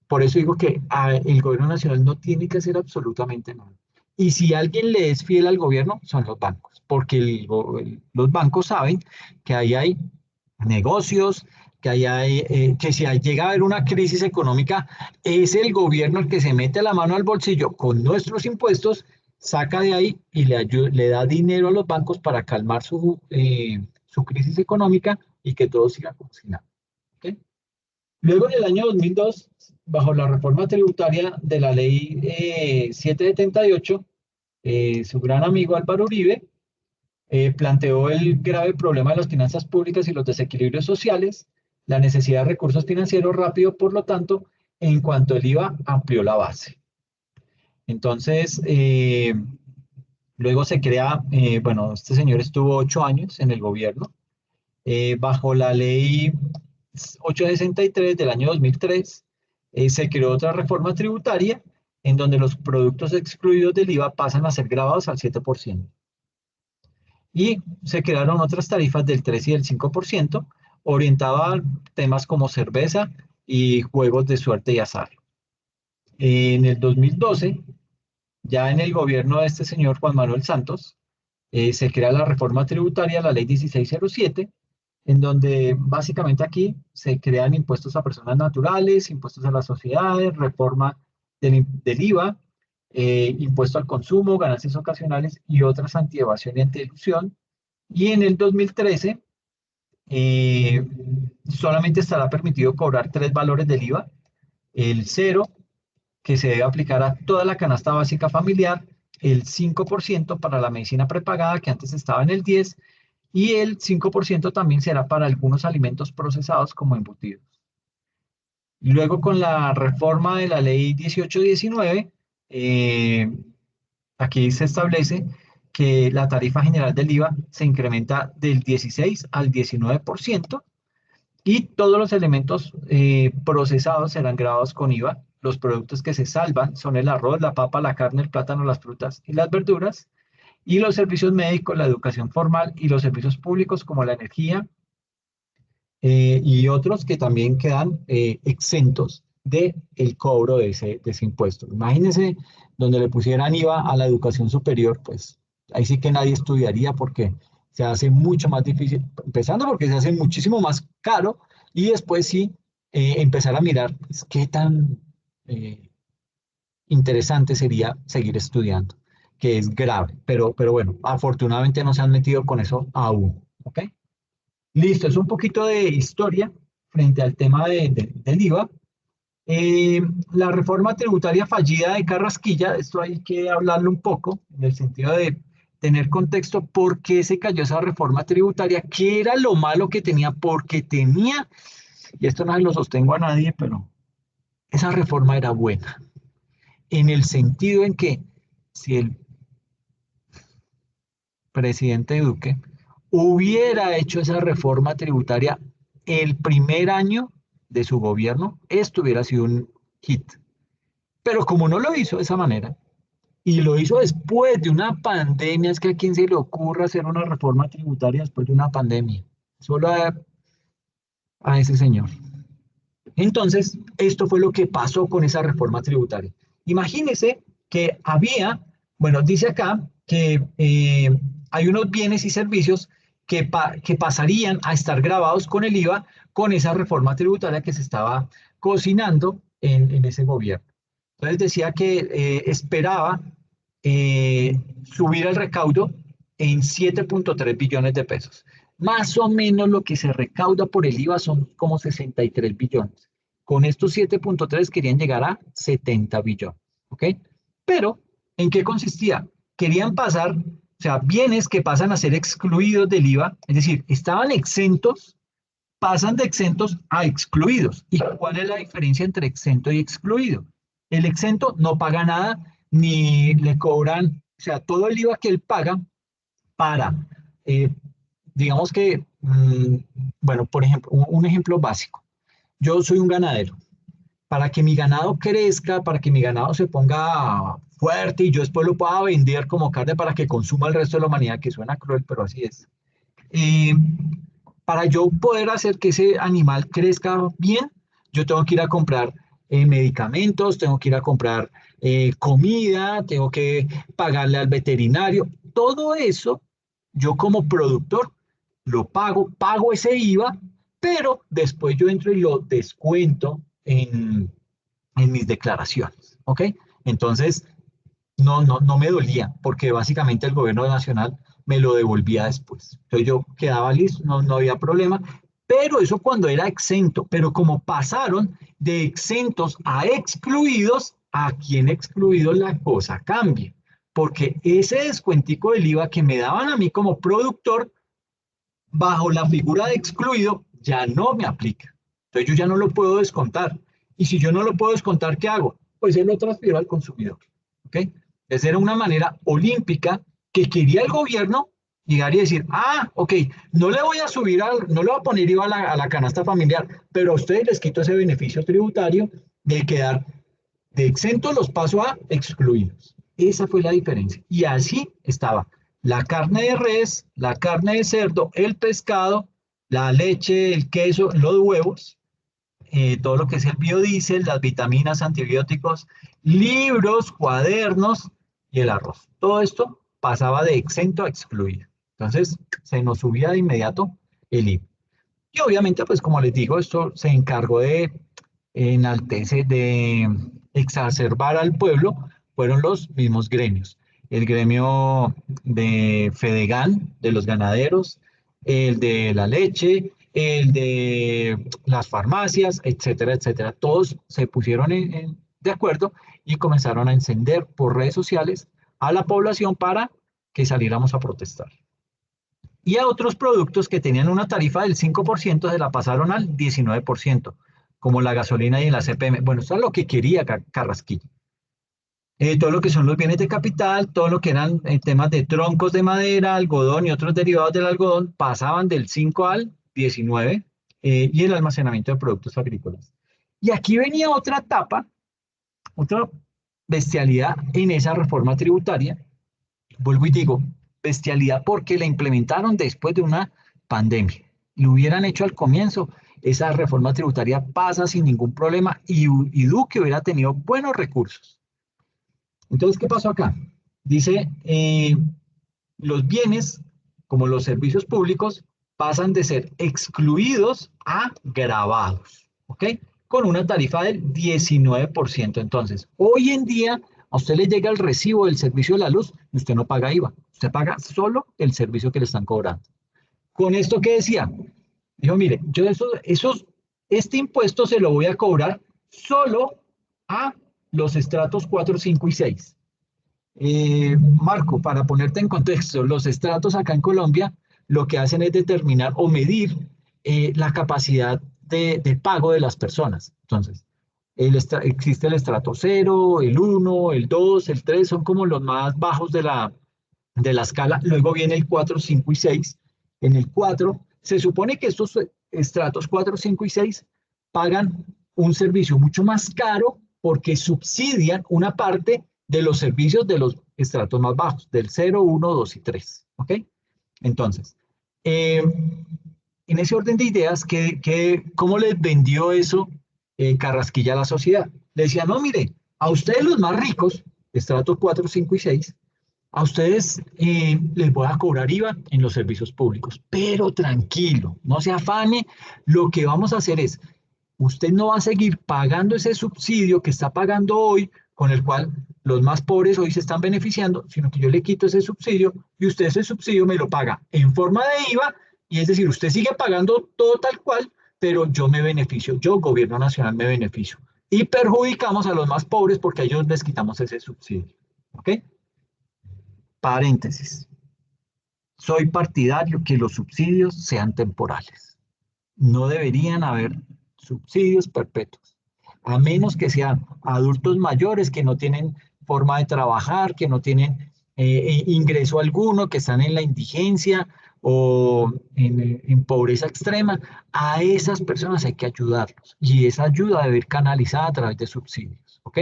Speaker 1: Por eso digo que el gobierno nacional no tiene que hacer absolutamente nada. Y si alguien le es fiel al gobierno, son los bancos, porque los bancos saben que ahí hay negocios, que si llega a haber una crisis económica, es el gobierno el que se mete la mano al bolsillo con nuestros impuestos, saca de ahí y le da dinero a los bancos para calmar su crisis económica y que todo siga como si nada. ¿Ok? Luego, en el año 2002, bajo la reforma tributaria de la ley 778, su gran amigo Álvaro Uribe planteó el grave problema de las finanzas públicas y los desequilibrios sociales, la necesidad de recursos financieros rápido, por lo tanto, en cuanto el IVA amplió la base. Entonces, luego se crea, bueno, este señor estuvo 8 años en el gobierno, bajo la ley 863 del año 2003, se creó otra reforma tributaria en donde los productos excluidos del IVA pasan a ser grabados al 7%. Y se crearon otras tarifas del 3 y del 5%, orientadas a temas como cerveza y juegos de suerte y azar. En el 2012, ya en el gobierno de este señor Juan Manuel Santos, se crea la reforma tributaria, la ley 1607, en donde básicamente aquí se crean impuestos a personas naturales, impuestos a las sociedades, reforma del IVA, impuesto al consumo, ganancias ocasionales y otras anti-evasión y anti-elusión. Y en el 2013 eh, solamente estará permitido cobrar tres valores del IVA: el cero, que se debe aplicar a toda la canasta básica familiar; el 5% para la medicina prepagada, que antes estaba en el 10%, y el 5% también será para algunos alimentos procesados como embutidos. Luego, con la reforma de la ley 1819, eh, aquí se establece que la tarifa general del IVA se incrementa del 16 al 19%, y todos los elementos procesados serán grabados con IVA. Los productos que se salvan son el arroz, la papa, la carne, el plátano, las frutas y las verduras. Y los servicios médicos, la educación formal y los servicios públicos como la energía, y otros que también quedan exentos del cobro de ese impuesto. Imagínense donde le pusieran IVA a la educación superior, pues ahí sí que nadie estudiaría, porque se hace mucho más difícil, empezando porque se hace muchísimo más caro, y después sí empezar a mirar pues, qué tan interesante sería seguir estudiando, que es grave, pero bueno, afortunadamente no se han metido con eso aún, ¿ok? Listo, es un poquito de historia frente al tema del IVA. La reforma tributaria fallida de Carrasquilla, esto hay que hablarlo un poco, en el sentido de tener contexto por qué se cayó esa reforma tributaria, qué era lo malo que tenía, porque tenía, y esto no se lo sostengo a nadie, pero esa reforma era buena, en el sentido en que si el presidente Duque hubiera hecho esa reforma tributaria el primer año de su gobierno, esto hubiera sido un hit. Pero como no lo hizo de esa manera, y lo hizo después de una pandemia, es que a quién se le ocurra hacer una reforma tributaria después de una pandemia, solo a ese señor. Entonces, esto fue lo que pasó con esa reforma tributaria. Imagínese que había, bueno, dice acá que hay unos bienes y servicios que pasarían a estar grabados con el IVA con esa reforma tributaria que se estaba cocinando en ese gobierno. Entonces decía que esperaba subir el recaudo en 7.3 billones de pesos. Más o menos lo que se recauda por el IVA son como 63 billones. Con estos 7.3 querían llegar a 70 billones. ¿Ok? Pero, ¿en qué consistía? Querían pasar, o sea, bienes que pasan a ser excluidos del IVA, es decir, estaban exentos, pasan de exentos a excluidos. ¿Y cuál es la diferencia entre exento y excluido? El exento no paga nada, ni le cobran, o sea, todo el IVA que él paga para, eh, digamos que, bueno, por ejemplo, un ejemplo básico. Yo soy un ganadero. Para que mi ganado crezca, para que mi ganado se ponga fuerte y yo después lo pueda vender como carne para que consuma el resto de la humanidad, que suena cruel, pero así es. Eh, para yo poder hacer que ese animal crezca bien, yo tengo que ir a comprar medicamentos, tengo que ir a comprar comida, tengo que pagarle al veterinario. Todo eso, yo como productor lo pago, pago ese IVA, pero después yo entro y lo descuento en mis declaraciones, ¿ok? Entonces, no me dolía, porque básicamente el gobierno nacional me lo devolvía después. Entonces yo quedaba listo, no había problema, pero eso cuando era exento, pero como pasaron de exentos a excluidos, aquí en excluidos la cosa cambia, porque ese descuentico del IVA que me daban a mí como productor, bajo la figura de excluido, ya no me aplica. Entonces yo ya no lo puedo descontar. Y si yo no lo puedo descontar, ¿qué hago? Pues él lo transfiero al consumidor. ¿Ok? Esa era una manera olímpica que quería el gobierno llegar y decir, ah, ok, no le voy a subir, no le voy a poner IVA a la canasta familiar, pero a ustedes les quito ese beneficio tributario de quedar de exentos, los paso a excluidos. Esa fue la diferencia. Y así estaba la carne de res, la carne de cerdo, el pescado, la leche, el queso, los huevos, todo lo que es el biodiesel, las vitaminas, antibióticos, libros, cuadernos y el arroz. Todo esto pasaba de exento a excluido. Entonces, se nos subía de inmediato el IVA. Y obviamente, pues como les digo, esto se encargó de enaltecer, de exacerbar al pueblo, fueron los mismos gremios. El gremio de Fedegan, de los ganaderos, el de la leche, el de las farmacias, etcétera, etcétera. Todos se pusieron de acuerdo y comenzaron a encender por redes sociales a la población para que saliéramos a protestar. Y a otros productos que tenían una tarifa del 5% se la pasaron al 19%, como la gasolina y la CPM. Bueno, eso es lo que quería Carrasquilla. Todo lo que son los bienes de capital, todo lo que eran temas de troncos de madera, algodón y otros derivados del algodón, pasaban del 5 al 19, y el almacenamiento de productos agrícolas. Y aquí venía otra etapa, otra bestialidad en esa reforma tributaria. Vuelvo y digo, bestialidad porque la implementaron después de una pandemia. Lo hubieran hecho al comienzo, esa reforma tributaria pasa sin ningún problema y Duque hubiera tenido buenos recursos. Entonces, ¿qué pasó acá? Dice, los bienes, como los servicios públicos, pasan de ser excluidos a gravados, ¿ok? Con una tarifa del 19%. Entonces, hoy en día, a usted le llega el recibo del servicio de la luz y usted no paga IVA, usted paga solo el servicio que le están cobrando. ¿Con esto qué decía? Dijo, mire, yo este impuesto se lo voy a cobrar solo a los estratos 4, 5 y 6. Marco, para ponerte en contexto, los estratos acá en Colombia lo que hacen es determinar o medir la capacidad de pago de las personas. Entonces, existe el estrato 0, el 1, el 2, el 3, son como los más bajos de la escala. Luego viene el 4, 5 y 6. En el 4, se supone que estos estratos 4, 5 y 6 pagan un servicio mucho más caro porque subsidian una parte de los servicios de los estratos más bajos, del 0, 1, 2 y 3. ¿Ok? Entonces, en ese orden de ideas, ¿cómo les vendió eso Carrasquilla a la sociedad? Le decía, no, mire, a ustedes los más ricos, estratos 4, 5 y 6, a ustedes les voy a cobrar IVA en los servicios públicos, pero tranquilo, no se afane, lo que vamos a hacer es, usted no va a seguir pagando ese subsidio que está pagando hoy, con el cual los más pobres hoy se están beneficiando, sino que yo le quito ese subsidio y usted ese subsidio me lo paga en forma de IVA, y es decir, usted sigue pagando todo tal cual, pero yo me beneficio, yo, gobierno nacional, me beneficio. Y perjudicamos a los más pobres porque a ellos les quitamos ese subsidio. ¿Ok? Paréntesis. Soy partidario que los subsidios sean temporales. No deberían haber subsidios perpetuos, a menos que sean adultos mayores que no tienen forma de trabajar, que no tienen ingreso alguno, que están en la indigencia o en pobreza extrema. A esas personas hay que ayudarlos y esa ayuda debe ir canalizada a través de subsidios, ¿ok?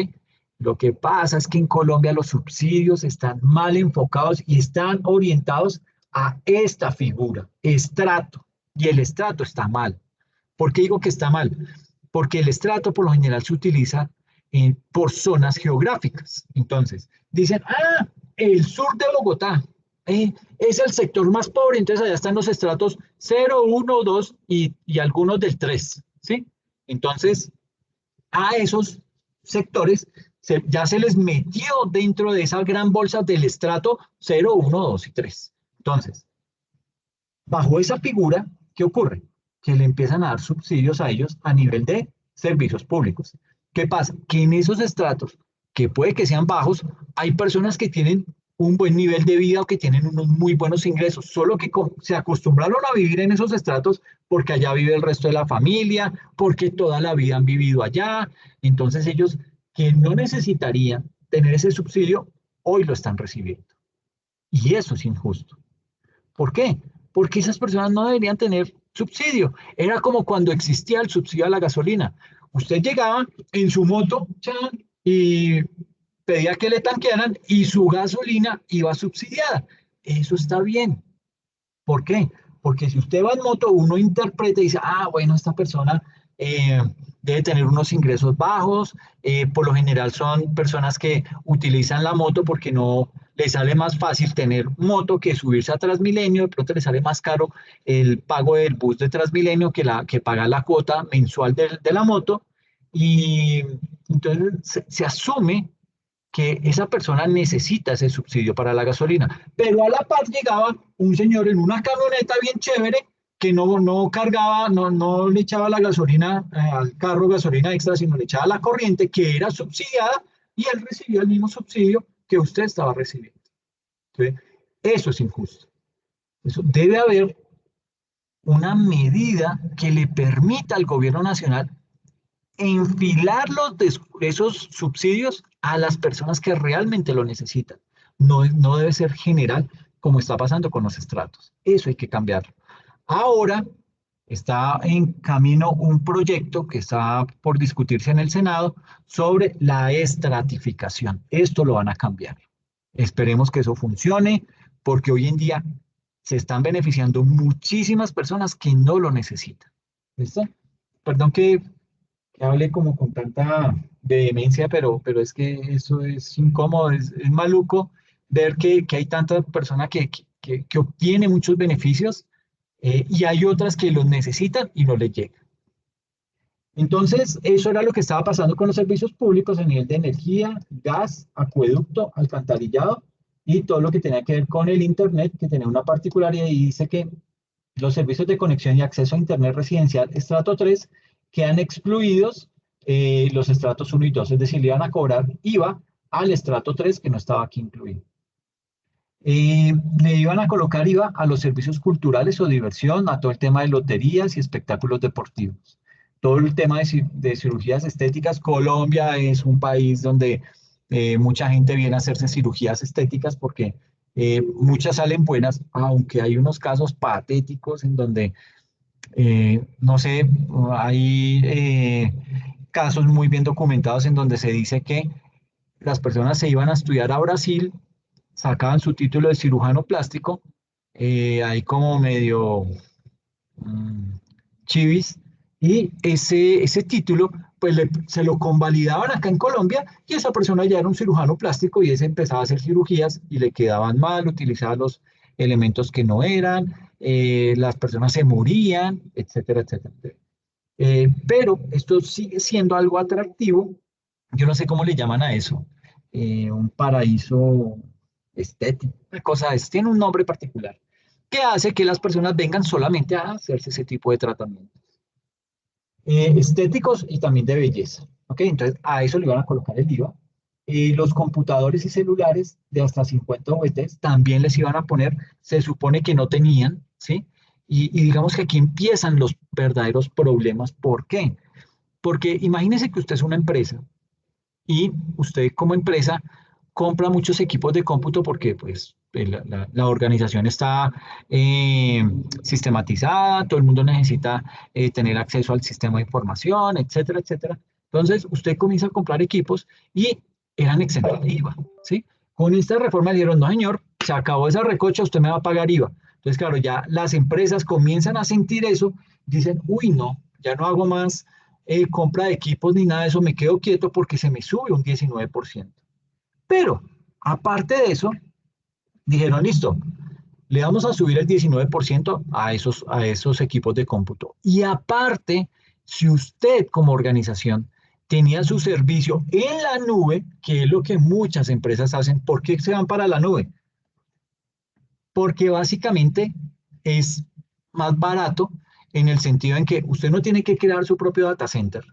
Speaker 1: Lo que pasa es que en Colombia los subsidios están mal enfocados y están orientados a esta figura, estrato, y el estrato está mal. ¿Por qué digo que está mal? Porque el estrato por lo general se utiliza por zonas geográficas. Entonces, dicen, el sur de Bogotá es el sector más pobre, entonces allá están los estratos 0, 1, 2 y algunos del 3, ¿sí? Entonces, a esos sectores ya se les metió dentro de esa gran bolsa del estrato 0, 1, 2 y 3. Entonces, bajo esa figura, ¿qué ocurre? Que le empiezan a dar subsidios a ellos a nivel de servicios públicos. ¿Qué pasa? Que en esos estratos, que puede que sean bajos, hay personas que tienen un buen nivel de vida o que tienen unos muy buenos ingresos, solo que se acostumbraron a vivir en esos estratos porque allá vive el resto de la familia, porque toda la vida han vivido allá. Entonces ellos que no necesitarían tener ese subsidio, hoy lo están recibiendo. Y eso es injusto. ¿Por qué? Porque esas personas no deberían tener subsidio. Era como cuando existía el subsidio a la gasolina. Usted llegaba en su moto y pedía que le tanquearan y su gasolina iba subsidiada. Eso está bien. ¿Por qué? Porque si usted va en moto, uno interpreta y dice, bueno, esta persona debe tener unos ingresos bajos, por lo general son personas que utilizan la moto porque no le sale más fácil tener moto que subirse a Transmilenio, de pronto le sale más caro el pago del bus de Transmilenio que pagar la cuota mensual de la moto, y entonces se asume que esa persona necesita ese subsidio para la gasolina. Pero a la par llegaba un señor en una camioneta bien chévere que no cargaba, no le echaba la gasolina al carro, gasolina extra, sino le echaba la corriente que era subsidiada y él recibía el mismo subsidio que usted estaba recibiendo. Entonces, eso es injusto. Eso debe haber una medida que le permita al gobierno nacional enfilar esos subsidios a las personas que realmente lo necesitan. No debe ser general como está pasando con los estratos. Eso hay que cambiarlo. Ahora está en camino un proyecto que está por discutirse en el Senado sobre la estratificación. Esto lo van a cambiar. Esperemos que eso funcione, porque hoy en día se están beneficiando muchísimas personas que no lo necesitan. ¿Listo? Perdón que hable como con tanta vehemencia, pero es que eso es incómodo, es maluco ver que hay tanta persona que obtiene muchos beneficios, y hay otras que los necesitan y no les llega. Entonces, eso era lo que estaba pasando con los servicios públicos a nivel de energía, gas, acueducto, alcantarillado y todo lo que tenía que ver con el Internet, que tenía una particularidad y dice que los servicios de conexión y acceso a Internet residencial estrato 3 quedan excluidos los estratos 1 y 2, es decir, le iban a cobrar IVA al estrato 3 que no estaba aquí incluido. Le iban a colocar IVA a los servicios culturales o diversión, a todo el tema de loterías y espectáculos deportivos. Todo el tema de cirugías estéticas. Colombia es un país donde mucha gente viene a hacerse cirugías estéticas porque muchas salen buenas, aunque hay unos casos patéticos en donde, no sé, hay casos muy bien documentados en donde se dice que las personas se iban a estudiar a Brasil, sacaban su título de cirujano plástico, ahí como medio mm, chivis, y ese título pues se lo convalidaban acá en Colombia y esa persona ya era un cirujano plástico y ese empezaba a hacer cirugías y le quedaban mal, utilizaba los elementos que no eran, las personas se morían, etcétera, etcétera. Pero esto sigue siendo algo atractivo. Yo no sé cómo le llaman a eso, un paraíso estético, una cosa, tiene un nombre particular, que hace que las personas vengan solamente a hacerse ese tipo de tratamientos. Estéticos y también de belleza. ¿Ok? Entonces a eso le van a colocar el IVA. Los computadores y celulares de hasta 50 VTs también les iban a poner, se supone que no tenían, ¿sí? Y digamos que aquí empiezan los verdaderos problemas. ¿Por qué? Porque imagínese que usted es una empresa y usted como empresa compra muchos equipos de cómputo porque pues la organización está sistematizada, todo el mundo necesita tener acceso al sistema de información, etcétera, etcétera. Entonces usted comienza a comprar equipos y eran exentos de IVA, ¿sí? Con esta reforma dijeron, no señor, se acabó esa recocha, usted me va a pagar IVA. Entonces claro, ya las empresas comienzan a sentir eso, dicen, uy no, ya no hago más compra de equipos ni nada de eso, me quedo quieto porque se me sube un 19%. Pero, aparte de eso, dijeron, listo, le vamos a subir el 19% a esos equipos de cómputo. Y aparte, si usted como organización tenía su servicio en la nube, que es lo que muchas empresas hacen, ¿por qué se van para la nube? Porque básicamente es más barato en el sentido en que usted no tiene que crear su propio data center.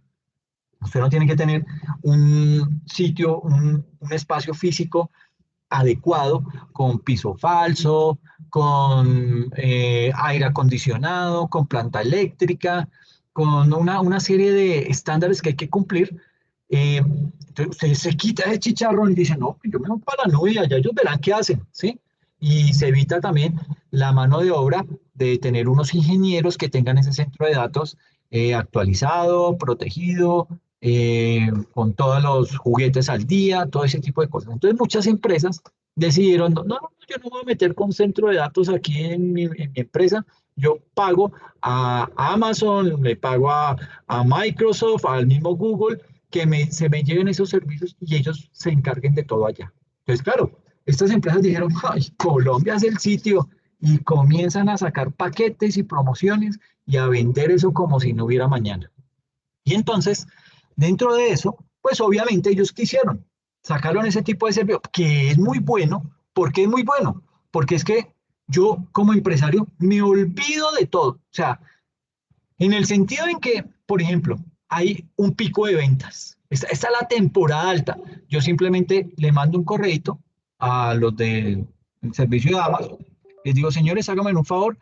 Speaker 1: Usted no tiene que tener un sitio, un espacio físico adecuado, con piso falso, con aire acondicionado, con planta eléctrica, con una serie de estándares que hay que cumplir. Entonces usted se quita ese chicharrón y dice, no, yo me voy para la nube y allá ellos verán qué hacen, ¿sí? Y se evita también la mano de obra de tener unos ingenieros que tengan ese centro de datos actualizado, protegido, con todos los juguetes al día, todo ese tipo de cosas. Entonces muchas empresas decidieron, no, yo no me voy a meter con centro de datos aquí en mi empresa, yo pago a Amazon, le pago a Microsoft, al mismo Google, que se me lleven esos servicios y ellos se encarguen de todo allá. Entonces, claro, estas empresas dijeron, ay, Colombia es el sitio, y comienzan a sacar paquetes y promociones y a vender eso como si no hubiera mañana. Y entonces, dentro de eso, pues obviamente ellos quisieron, sacaron ese tipo de servicio, que es muy bueno. ¿Por qué es muy bueno? Porque es que yo como empresario me olvido de todo. O sea, en el sentido en que, por ejemplo, hay un pico de ventas. Esta es la temporada alta. Yo simplemente le mando un correito a los del servicio de Amazon. Les digo, señores, háganme un favor,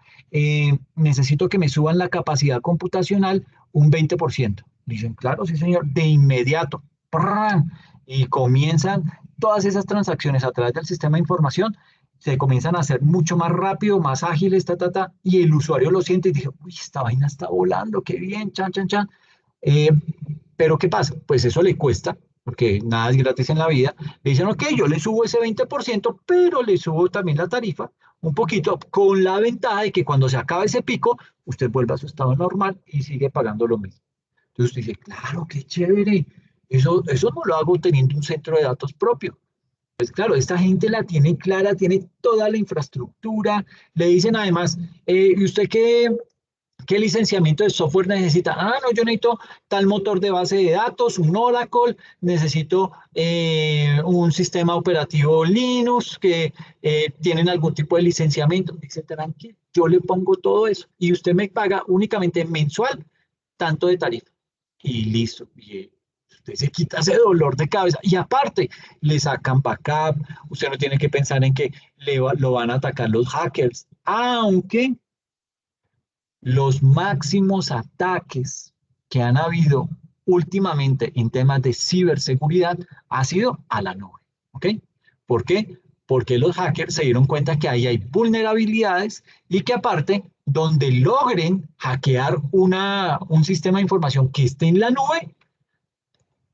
Speaker 1: necesito que me suban la capacidad computacional un 20%. Dicen, claro, sí, señor, de inmediato. ¡Pram! Y comienzan todas esas transacciones a través del sistema de información, se comienzan a hacer mucho más rápido, más ágiles, y el usuario lo siente y dice, uy, esta vaina está volando, qué bien, chan, chan, chan. Eh, pero ¿qué pasa? Pues eso le cuesta, porque nada es gratis en la vida. Le dicen, ok, yo le subo ese 20%, pero le subo también la tarifa un poquito, con la ventaja de que cuando se acaba ese pico, usted vuelve a su estado normal y sigue pagando lo mismo. Entonces usted dice, claro, qué chévere. Eso no lo hago teniendo un centro de datos propio. Pues claro, esta gente la tiene clara, tiene toda la infraestructura. Le dicen además, ¿y usted qué licenciamiento de software necesita? Ah, no, yo necesito tal motor de base de datos, un Oracle, necesito un sistema operativo Linux, que tienen algún tipo de licenciamiento, etcétera. Yo le pongo todo eso y usted me paga únicamente mensual tanto de tarifa. Y listo. Y usted se quita ese dolor de cabeza. Y aparte, le sacan backup. Usted no tiene que pensar en que lo van a atacar los hackers. Aunque los máximos ataques que han habido últimamente en temas de ciberseguridad ha sido a la nube. ¿Ok? ¿Por qué? Porque los hackers se dieron cuenta que ahí hay vulnerabilidades y que aparte, donde logren hackear un sistema de información que esté en la nube,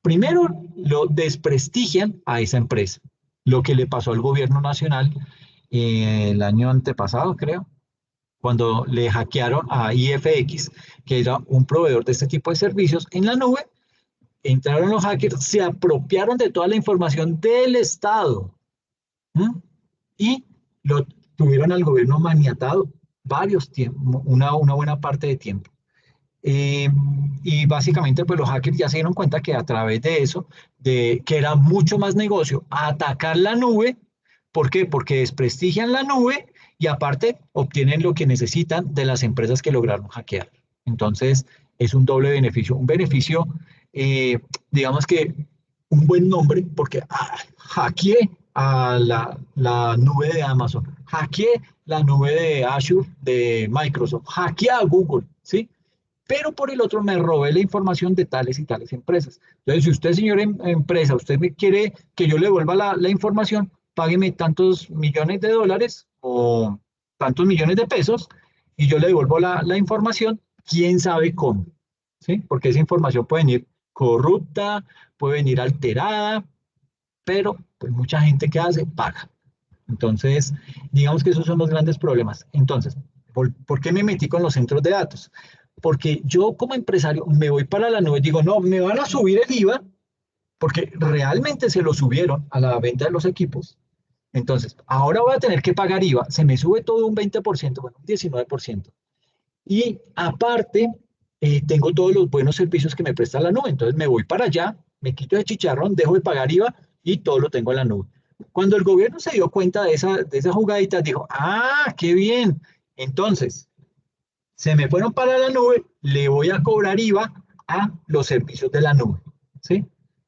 Speaker 1: primero lo desprestigian a esa empresa. Lo que le pasó al gobierno nacional el año antepasado, creo, cuando le hackearon a IFX, que era un proveedor de este tipo de servicios en la nube, entraron los hackers, se apropiaron de toda la información del Estado, ¿m? Y lo tuvieron al gobierno maniatado varios tiempos, una buena parte de tiempo. Eh, y básicamente pues los hackers ya se dieron cuenta que a través de eso, que era mucho más negocio atacar la nube. ¿Por qué? Porque desprestigian la nube y aparte obtienen lo que necesitan de las empresas que lograron hackear. Entonces es un doble beneficio. Un beneficio, digamos que un buen nombre, porque hackeé a la nube de Amazon, hackeé la nube de Azure de Microsoft, hackeé a Google, ¿sí? Pero por el otro me robé la información de tales y tales empresas. Entonces, si usted, señor empresa, usted me quiere que yo le devuelva la información, págueme tantos millones de dólares o tantos millones de pesos y yo le devuelvo la información, quién sabe cómo, ¿sí? Porque esa información puede venir corrupta, puede venir alterada, pero pues mucha gente que hace, paga. Entonces, digamos que esos son los grandes problemas. Entonces, ¿por qué me metí con los centros de datos? Porque yo como empresario me voy para la nube y digo, no, me van a subir el IVA, porque realmente se lo subieron a la venta de los equipos. Entonces, ahora voy a tener que pagar IVA, se me sube todo un 20%, bueno, un 19%. Y aparte, tengo todos los buenos servicios que me presta la nube. Entonces me voy para allá, me quito de chicharrón, dejo de pagar IVA y todo lo tengo en la nube. Cuando el gobierno se dio cuenta de esa jugadita, dijo, ah, qué bien. Entonces, se me fueron para la nube, le voy a cobrar IVA a los servicios de la nube. ¿Sí?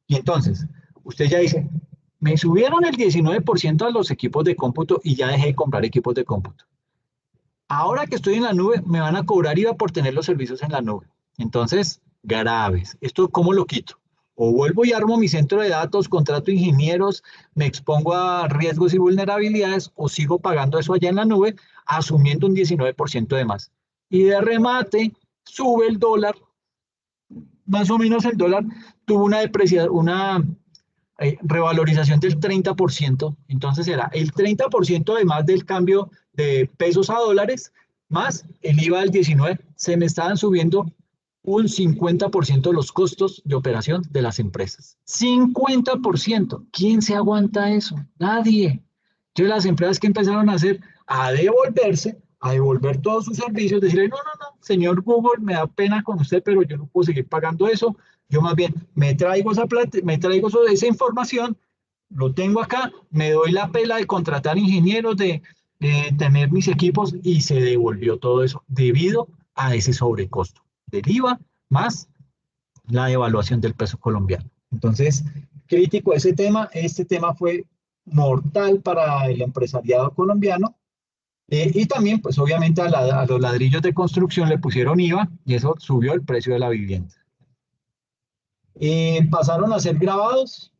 Speaker 1: Y entonces, usted ya dice, me subieron el 19% a los equipos de cómputo y ya dejé de comprar equipos de cómputo. Ahora que estoy en la nube, me van a cobrar IVA por tener los servicios en la nube. Entonces, graves. ¿Esto cómo lo quito? O vuelvo y armo mi centro de datos, contrato ingenieros, me expongo a riesgos y vulnerabilidades, o sigo pagando eso allá en la nube, asumiendo un 19% de más. Y de remate, sube el dólar, más o menos el dólar tuvo una depreciación, una revalorización del 30%, entonces era el 30% además del cambio de pesos a dólares, más el IVA del 19%, se me estaban subiendo un 50% los costos de operación de las empresas. 50%. ¿Quién se aguanta eso? Nadie. Entonces las empresas que empezaron a hacer, a devolverse, a devolver todos sus servicios, decirle, no, no, no, señor Google, me da pena con usted, pero yo no puedo seguir pagando eso, yo más bien me traigo esa plata, me traigo esa información, lo tengo acá, me doy la pela de contratar ingenieros, de tener mis equipos y se devolvió todo eso debido a ese sobrecosto del IVA más la devaluación del peso colombiano. Entonces, crítico ese tema, este tema fue mortal para el empresariado colombiano y también, pues obviamente a los ladrillos de construcción le pusieron IVA y eso subió el precio de la vivienda. Pasaron a ser grabados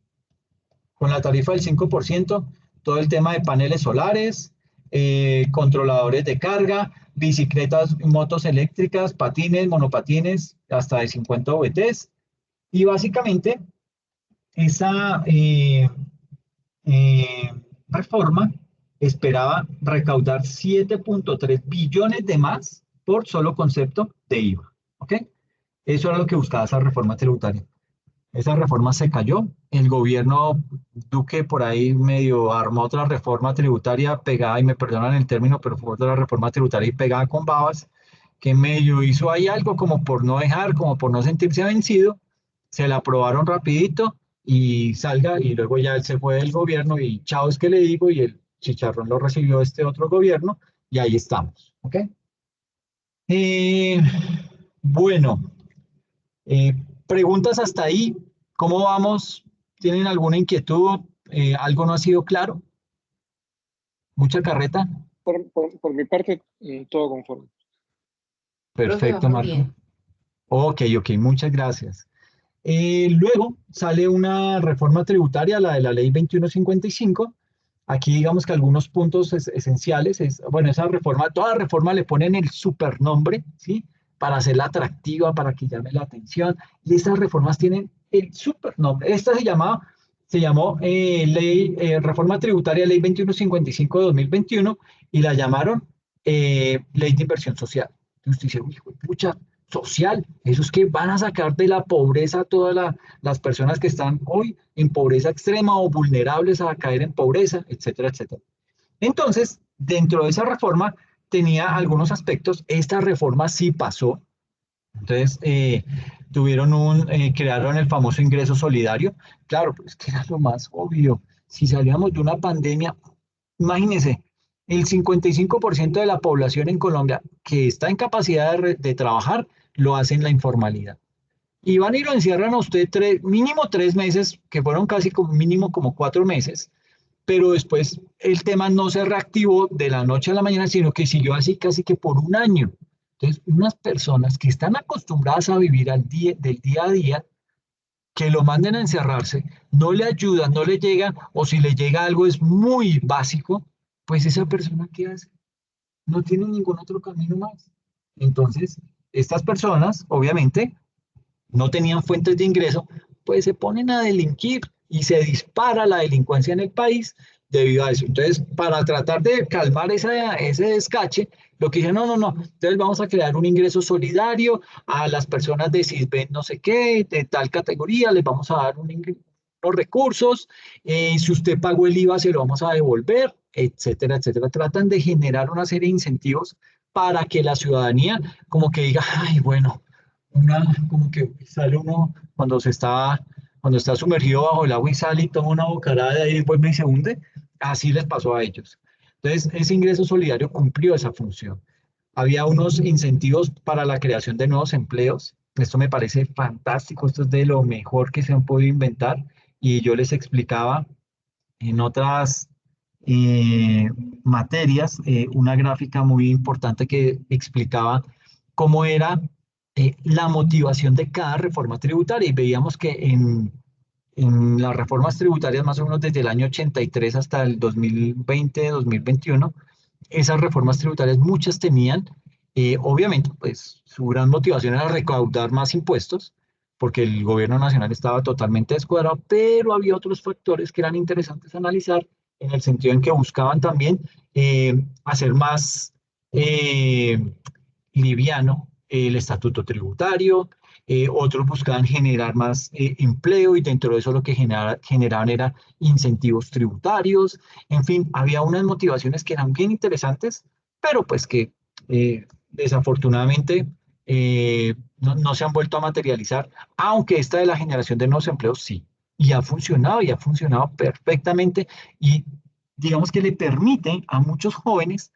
Speaker 1: con la tarifa del 5%, todo el tema de paneles solares, controladores de carga, bicicletas, motos eléctricas, patines, monopatines, hasta de 50 VTs. Y básicamente esa eh, reforma esperaba recaudar 7.3 billones de más por solo concepto de IVA. ¿Ok? Eso era lo que buscaba esa reforma tributaria. Esa reforma se cayó. El gobierno Duque por ahí medio armó otra reforma tributaria pegada, y me perdonan el término, pero fue otra reforma tributaria y pegada con babas, que medio hizo ahí algo como por no dejar, como por no sentirse vencido. Se la aprobaron rapidito y salga, y luego ya él se fue del gobierno y chao es que le digo, y el chicharrón lo recibió este otro gobierno y ahí estamos. ¿Ok? Eh, bueno. Eh, Preguntas hasta ahí, ¿cómo vamos? ¿Tienen alguna inquietud? ¿Algo no ha sido claro? ¿Mucha carreta?
Speaker 3: Por mi parte, todo conforme.
Speaker 2: Profe,
Speaker 1: Perfecto,
Speaker 2: vamos
Speaker 1: Marco.
Speaker 2: bien.
Speaker 1: Ok, ok, muchas gracias. Luego sale una reforma tributaria, la de la ley 2155. Aquí digamos que algunos puntos esenciales es, bueno, esa reforma, toda reforma le ponen el supernombre, ¿sí? Para hacerla atractiva, para que llame la atención. Y estas reformas tienen el supernombre. Esta se llamó Reforma Tributaria Ley 2155 de 2021 y la llamaron Ley de Inversión Social. Entonces usted dice, uy, pucha, social, esos que van a sacar de la pobreza a todas las personas que están hoy en pobreza extrema o vulnerables a caer en pobreza, etcétera, etcétera. Entonces, dentro de esa reforma tenía algunos aspectos. Esta reforma sí pasó. Entonces, crearon el famoso ingreso solidario. Claro, pues que era lo más obvio. Si salíamos de una pandemia, imagínense, el 55% de la población en Colombia que está en capacidad de trabajar lo hace en la informalidad. Y van y lo encierran a usted mínimo 3 meses, que fueron casi como mínimo como 4 meses, pero después el tema no se reactivó de la noche a la mañana, sino que siguió así casi que por un año. Entonces, unas personas que están acostumbradas a vivir del día a día, que lo manden a encerrarse, no le ayudan, no le llegan, o si le llega algo es muy básico, pues esa persona, ¿qué hace? No tiene ningún otro camino más. Entonces, estas personas, obviamente, no tenían fuentes de ingreso, pues se ponen a delinquir y se dispara la delincuencia en el país debido a eso. Entonces, para tratar de calmar ese descache, lo que dije, no, no, no, entonces vamos a crear un ingreso solidario a las personas de CISBEN no sé qué, de tal categoría, les vamos a dar unos recursos, si usted pagó el IVA se lo vamos a devolver, etcétera, etcétera. Tratan de generar una serie de incentivos para que la ciudadanía como que diga, ay, bueno, como que sale uno cuando está sumergido bajo el agua y sale y toma una bocanada de ahí y vuelve y se hunde, así les pasó a ellos. Entonces, ese ingreso solidario cumplió esa función. Había unos incentivos para la creación de nuevos empleos. Esto me parece fantástico, esto es de lo mejor que se han podido inventar y yo les explicaba en otras eh, materias una gráfica muy importante que explicaba cómo era la motivación de cada reforma tributaria y veíamos que en las reformas tributarias más o menos desde el año 83 hasta el 2020, 2021, esas reformas tributarias muchas tenían, obviamente, pues su gran motivación era recaudar más impuestos, porque el gobierno nacional estaba totalmente descuadrado, pero había otros factores que eran interesantes analizar en el sentido en que buscaban también hacer más liviano el estatuto tributario, otros buscaban generar más empleo y dentro de eso lo que generaban era incentivos tributarios, en fin, había unas motivaciones que eran bien interesantes, pero pues que desafortunadamente no se han vuelto a materializar, aunque esta de la generación de nuevos empleos sí, y ha funcionado perfectamente y digamos que le permite a muchos jóvenes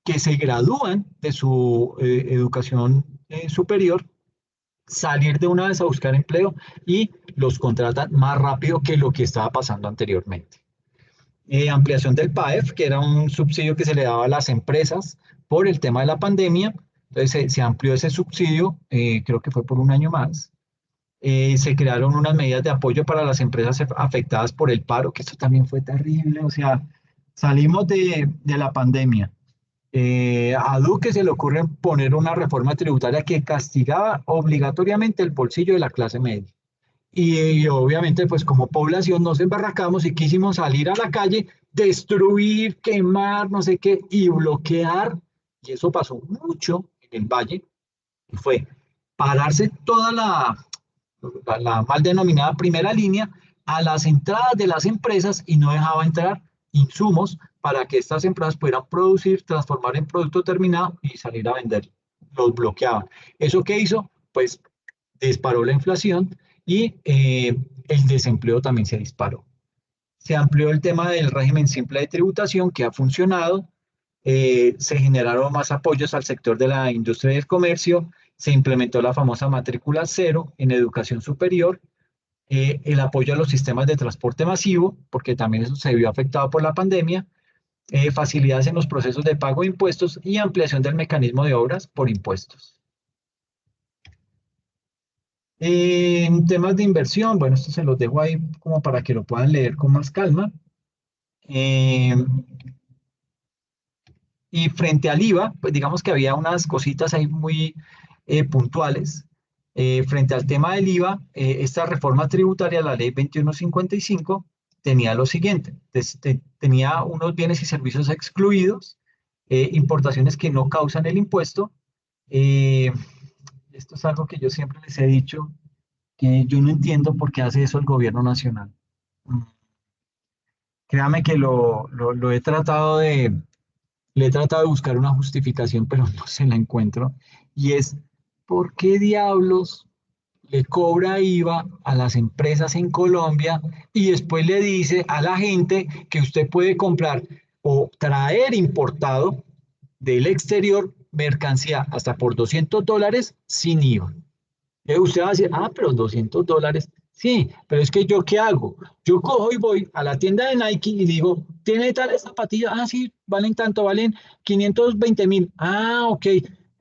Speaker 1: que se gradúan de su educación superior salir de una vez a buscar empleo y los contratan más rápido que lo que estaba pasando anteriormente. Ampliación del PAEF, que era un subsidio que se le daba a las empresas por el tema de la pandemia. Entonces se amplió ese subsidio, creo que fue por un año más. Se crearon unas medidas de apoyo para las empresas afectadas por el paro, que esto también fue terrible. O sea, salimos de la pandemia. A Duque se le ocurre poner una reforma tributaria que castigaba obligatoriamente el bolsillo de la clase media. Y obviamente, pues como población nos embarracamos y quisimos salir a la calle, destruir, quemar, no sé qué, y bloquear. Y eso pasó mucho en el Valle. Y fue pararse toda la mal denominada primera línea a las entradas de las empresas y no dejaba entrar insumos para que estas empresas pudieran producir, transformar en producto terminado y salir a vender. Los bloqueaban. ¿Eso qué hizo? Pues disparó la inflación y el desempleo también se disparó. Se amplió el tema del régimen simple de tributación que ha funcionado, se generaron más apoyos al sector de la industria y el comercio, se implementó la famosa matrícula cero en educación superior, el apoyo a los sistemas de transporte masivo, porque también eso se vio afectado por la pandemia, facilidades en los procesos de pago de impuestos y ampliación del mecanismo de obras por impuestos. En temas de inversión, bueno, esto se los dejo ahí como para que lo puedan leer con más calma. Y frente al IVA, pues digamos que había unas cositas ahí muy puntuales. Frente al tema del IVA, esta reforma tributaria, la ley 2155, tenía lo siguiente, tenía unos bienes y servicios excluidos, importaciones que no causan el impuesto. Esto es algo que yo siempre les he dicho, que yo no entiendo por qué hace eso el gobierno nacional. Créame que lo he tratado le he tratado de buscar una justificación, pero no se la encuentro. Y es, ¿por qué diablos le cobra IVA a las empresas en Colombia y después le dice a la gente que usted puede comprar o traer importado del exterior mercancía hasta por $200 sin IVA? Usted va a decir, pero $200. Sí, pero es que yo, ¿qué hago? Yo cojo y voy a la tienda de Nike y digo, ¿tiene tales zapatillas? Ah, sí, valen tanto, valen 520.000. Ah, ok.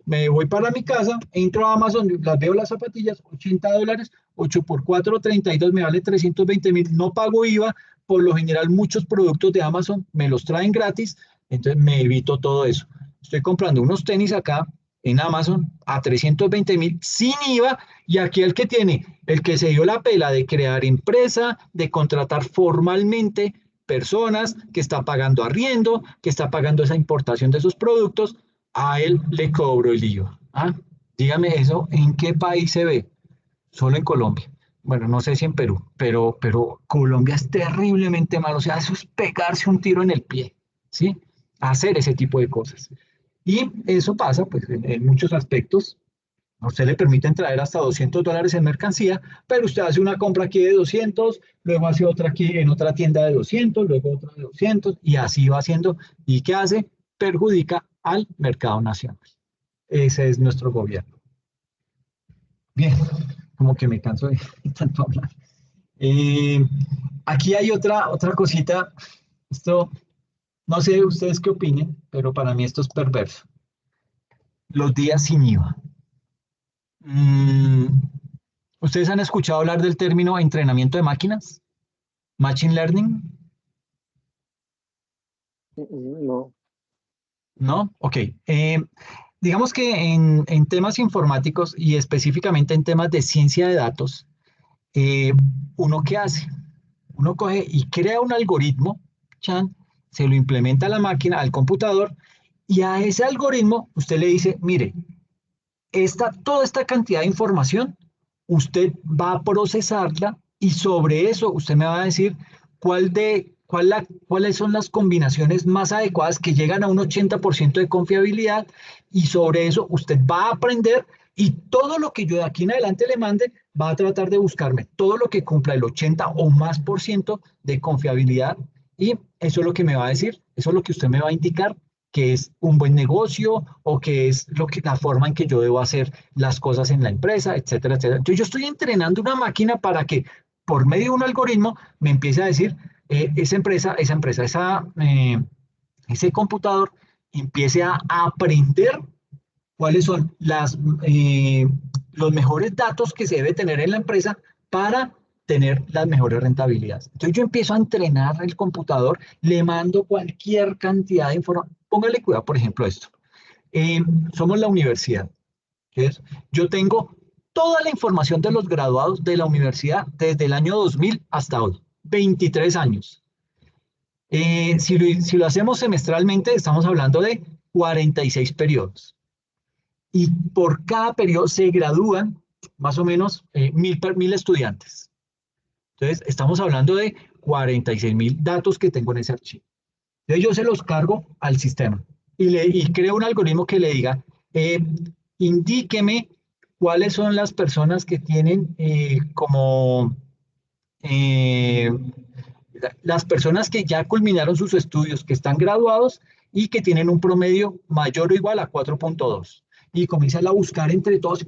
Speaker 1: Me voy para mi casa, entro a Amazon, las veo las zapatillas, $80, 8 por 4, 32, me vale 320.000. No pago IVA, por lo general muchos productos de Amazon me los traen gratis, entonces me evito todo eso. Estoy comprando unos tenis acá en Amazon a 320.000 sin IVA y aquí el que se dio la pela de crear empresa, de contratar formalmente personas, que está pagando arriendo, que está pagando esa importación de esos productos, a él le cobro el IVA. ¿Ah? Dígame eso, ¿en qué país se ve? Solo en Colombia. Bueno, no sé si en Perú, pero Colombia es terriblemente malo. O sea, eso es pegarse un tiro en el pie, ¿sí? Hacer ese tipo de cosas. Y eso pasa, pues, en muchos aspectos. A usted le permiten traer hasta $200 en mercancía, pero usted hace una compra aquí de 200, luego hace otra aquí en otra tienda de 200, luego otra de 200, y así va haciendo. ¿Y qué hace? Perjudica al mercado nacional. Ese es nuestro gobierno. Bien, como que me canso de tanto hablar. Aquí hay otra cosita. Esto, no sé ustedes qué opinen, pero para mí esto es perverso. Los días sin IVA. Mm, ¿Ustedes han escuchado hablar del término entrenamiento de máquinas? Machine Learning,
Speaker 2: No.
Speaker 1: ¿no? Ok. Digamos que en temas informáticos y específicamente en temas de ciencia de datos, eh, ¿uno qué hace? Uno coge y crea un algoritmo, Chan, se lo implementa a la máquina, al computador, y a ese algoritmo usted le dice, mire, toda esta cantidad de información usted va a procesarla y sobre eso usted me va a decir cuáles son las combinaciones más adecuadas que llegan a un 80% de confiabilidad y sobre eso usted va a aprender y todo lo que yo de aquí en adelante le mande va a tratar de buscarme todo lo que cumpla el 80 o más por ciento de confiabilidad y eso es lo que me va a decir, eso es lo que usted me va a indicar que es un buen negocio o que es la forma en que yo debo hacer las cosas en la empresa, etcétera, etcétera. Entonces yo estoy entrenando una máquina para que por medio de un algoritmo me empiece a decir ese computador empiece a aprender cuáles son los mejores datos que se debe tener en la empresa para tener las mejores rentabilidades. Entonces yo empiezo a entrenar el computador, le mando cualquier cantidad de información. Póngale cuidado, por ejemplo, esto. Somos la universidad. ¿Ves? Yo tengo toda la información de los graduados de la universidad desde el año 2000 hasta hoy, 23 años. Si lo hacemos semestralmente, estamos hablando de 46 periodos. Y por cada periodo se gradúan más o menos 1.000 estudiantes. Entonces, estamos hablando de 46.000 datos que tengo en ese archivo. Entonces, yo se los cargo al sistema y creo un algoritmo que le diga, indíqueme cuáles son las personas que tienen las personas que ya culminaron sus estudios, que están graduados y que tienen un promedio mayor o igual a 4.2. Y comienza a buscar entre todos,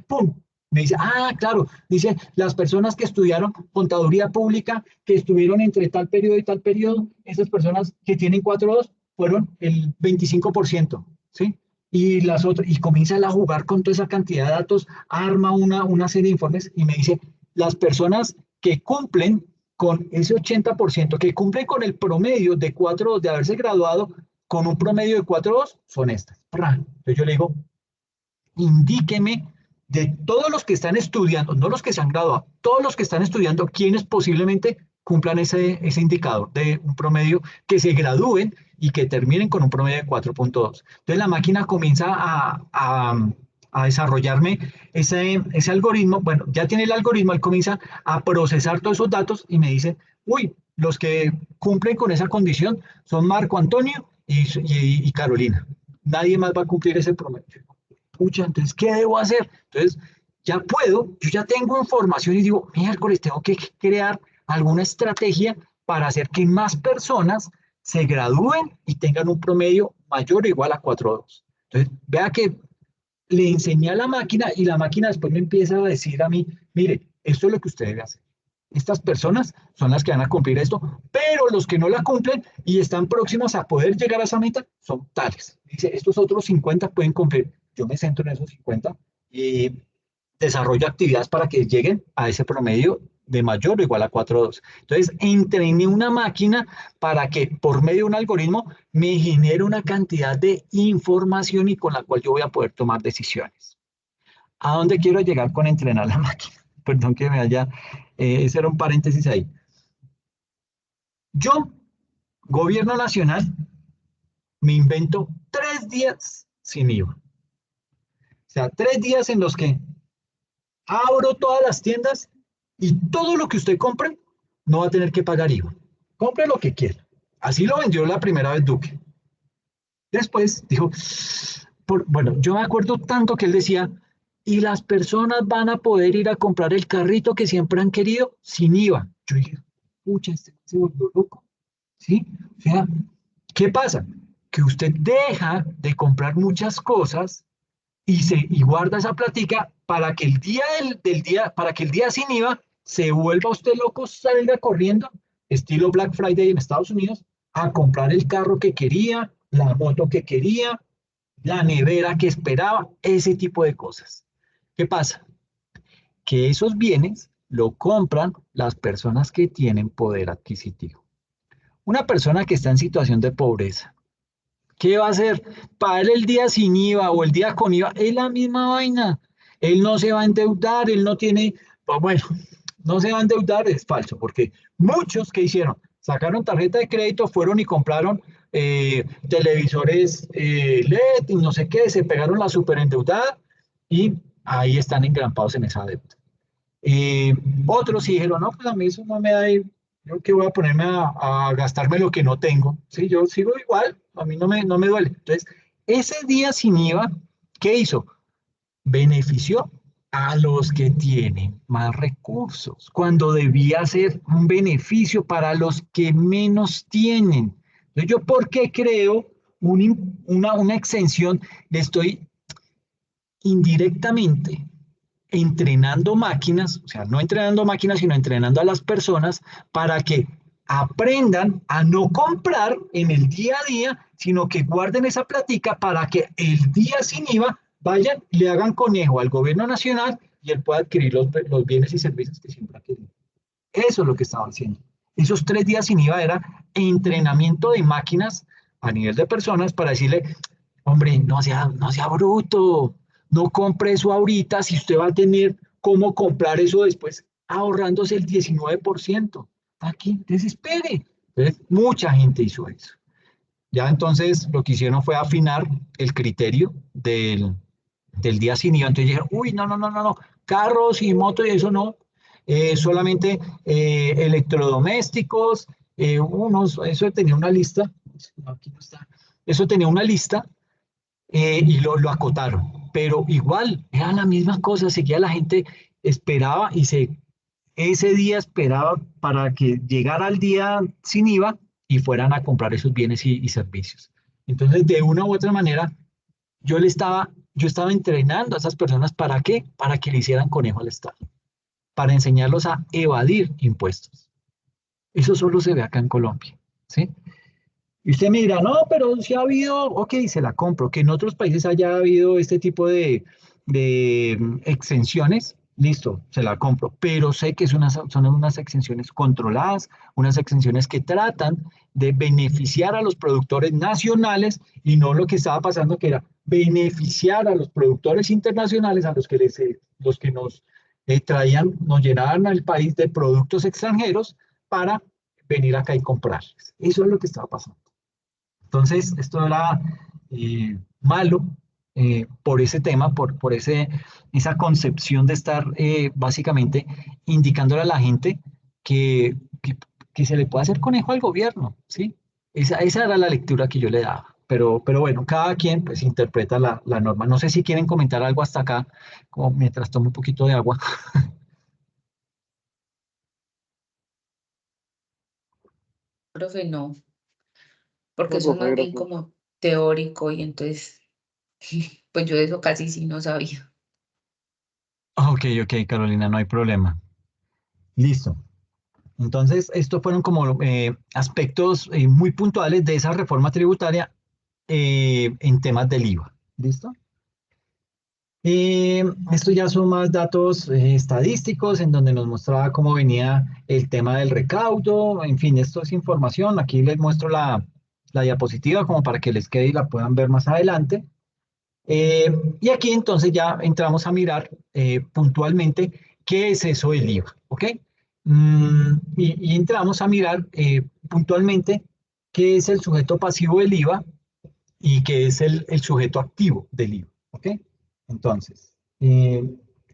Speaker 1: ¡pum! Me dice, claro, dice, las personas que estudiaron contaduría pública, que estuvieron entre tal periodo y tal periodo, esas personas que tienen 4.2 fueron el 25%, ¿sí? Y las otras, y comienza a jugar con toda esa cantidad de datos, arma una serie de informes y me dice, las personas que cumplen con ese 80%, que cumplen con el promedio de 4.2 de haberse graduado, con un promedio de 4.2, son estas. Entonces yo le digo, indíqueme de todos los que están estudiando, no los que se han graduado, todos los que están estudiando, quienes posiblemente cumplan ese indicador de un promedio, que se gradúen y que terminen con un promedio de 4.2. Entonces la máquina comienza a desarrollarme ese algoritmo. Bueno, ya tiene el algoritmo, él comienza a procesar todos esos datos y me dice, uy, los que cumplen con esa condición son Marco Antonio y Carolina. Nadie más va a cumplir ese promedio. Pucha, entonces, ¿qué debo hacer? Entonces, yo ya tengo información y digo, miércoles, tengo que crear alguna estrategia para hacer que más personas se gradúen y tengan un promedio mayor o igual a 4.2. Entonces, vea que le enseñé a la máquina y la máquina después me empieza a decir a mí, mire, esto es lo que usted debe hacer. Estas personas son las que van a cumplir esto, pero los que no la cumplen y están próximos a poder llegar a esa meta son tales. Dice, estos otros 50 pueden cumplir. Yo me centro en esos 50 y desarrollo actividades para que lleguen a ese promedio de mayor o igual a 4.2. Entonces, entrené una máquina para que por medio de un algoritmo me genere una cantidad de información y con la cual yo voy a poder tomar decisiones. ¿A dónde quiero llegar con entrenar la máquina? Perdón que me haya... ese era un paréntesis ahí. Yo, gobierno nacional, me invento 3 días sin IVA. O sea, 3 días en los que abro todas las tiendas y todo lo que usted compre no va a tener que pagar IVA. Compre lo que quiera. Así lo vendió la primera vez Duque. Después dijo, bueno, yo me acuerdo tanto que él decía, y las personas van a poder ir a comprar el carrito que siempre han querido sin IVA. Yo dije, pucha, este se volvió loco. ¿Sí? O sea, ¿qué pasa? Que usted deja de comprar muchas cosas y guarda esa platica para que el día para que el día sin IVA se vuelva usted loco, salga corriendo, estilo Black Friday en Estados Unidos, a comprar el carro que quería, la moto que quería, la nevera que esperaba, ese tipo de cosas. ¿Qué pasa? Que esos bienes lo compran las personas que tienen poder adquisitivo. Una persona que está en situación de pobreza, ¿qué va a hacer? Pagar el día sin IVA o el día con IVA, es la misma vaina. Él no se va a endeudar, él no tiene, bueno, no se va a endeudar, es falso, porque muchos que hicieron, sacaron tarjeta de crédito, fueron y compraron televisores LED y no sé qué, se pegaron la superendeudada y ahí están engrampados en esa deuda. Otros sí dijeron, no, pues a mí eso no me da, yo que voy a ponerme a gastarme lo que no tengo, ¿sí? Yo sigo igual, a mí no me duele. Entonces, ese día sin IVA, ¿qué hizo? Benefició a los que tienen más recursos, cuando debía ser un beneficio para los que menos tienen. Entonces, ¿yo por qué creo una exención? Le estoy indirectamente entrenando máquinas, o sea, no entrenando máquinas, sino entrenando a las personas para que aprendan a no comprar en el día a día, sino que guarden esa platica para que el día sin IVA vayan y le hagan conejo al gobierno nacional y él pueda adquirir los bienes y servicios que siempre ha querido. Eso es lo que estaba haciendo. Esos 3 días sin IVA era entrenamiento de máquinas a nivel de personas para decirle, hombre, no sea bruto, no compre eso ahorita si usted va a tener cómo comprar eso después ahorrándose el 19%. Aquí, desespere. Entonces, mucha gente hizo eso. Ya entonces lo que hicieron fue afinar el criterio del día sin IVA. Entonces dijeron, uy, no, carros y motos y eso no, solamente electrodomésticos, eso tenía una lista, no, aquí no está, eso tenía una lista y lo acotaron, pero igual era la misma cosa, seguía la gente, esperaba ese día esperaba para que llegara el día sin IVA y fueran a comprar esos bienes y servicios. Entonces, de una u otra manera, yo estaba entrenando a esas personas, ¿para qué? Para que le hicieran conejo al Estado, para enseñarlos a evadir impuestos. Eso solo se ve acá en Colombia, ¿sí? Y usted me dirá, no, pero si ha habido, ok, se la compro, que en otros países haya habido este tipo de exenciones, listo, se la compro, pero sé que son unas exenciones controladas, unas exenciones que tratan de beneficiar a los productores nacionales y no lo que estaba pasando que era beneficiar a los productores internacionales, a los que nos traían, nos llenaban al país de productos extranjeros para venir acá y comprarles. Eso es lo que estaba pasando. Entonces, esto era malo por ese tema, por esa concepción de estar básicamente indicándole a la gente que, que, que se le puede hacer conejo al gobierno, ¿sí? Esa era la lectura que yo le daba. Pero bueno, cada quien pues interpreta la norma. No sé si quieren comentar algo hasta acá, como mientras tomo un poquito de agua.
Speaker 2: Profe, no, porque
Speaker 3: No,
Speaker 2: eso es
Speaker 3: profe,
Speaker 2: más bien
Speaker 3: gracias.
Speaker 2: como teórico y entonces, pues yo de eso casi sí no sabía.
Speaker 1: Ok, ok, Carolina, no hay problema. Listo. Entonces, estos fueron como aspectos muy puntuales de esa reforma tributaria en temas del IVA. ¿Listo? Estos ya son más datos estadísticos en donde nos mostraba cómo venía el tema del recaudo. En fin, esto es información. Aquí les muestro la diapositiva como para que les quede y la puedan ver más adelante. Y aquí entonces ya entramos a mirar puntualmente qué es eso del IVA, ¿ok? Y entramos a mirar puntualmente qué es el sujeto pasivo del IVA y qué es el sujeto activo del IVA, ¿ok? Entonces,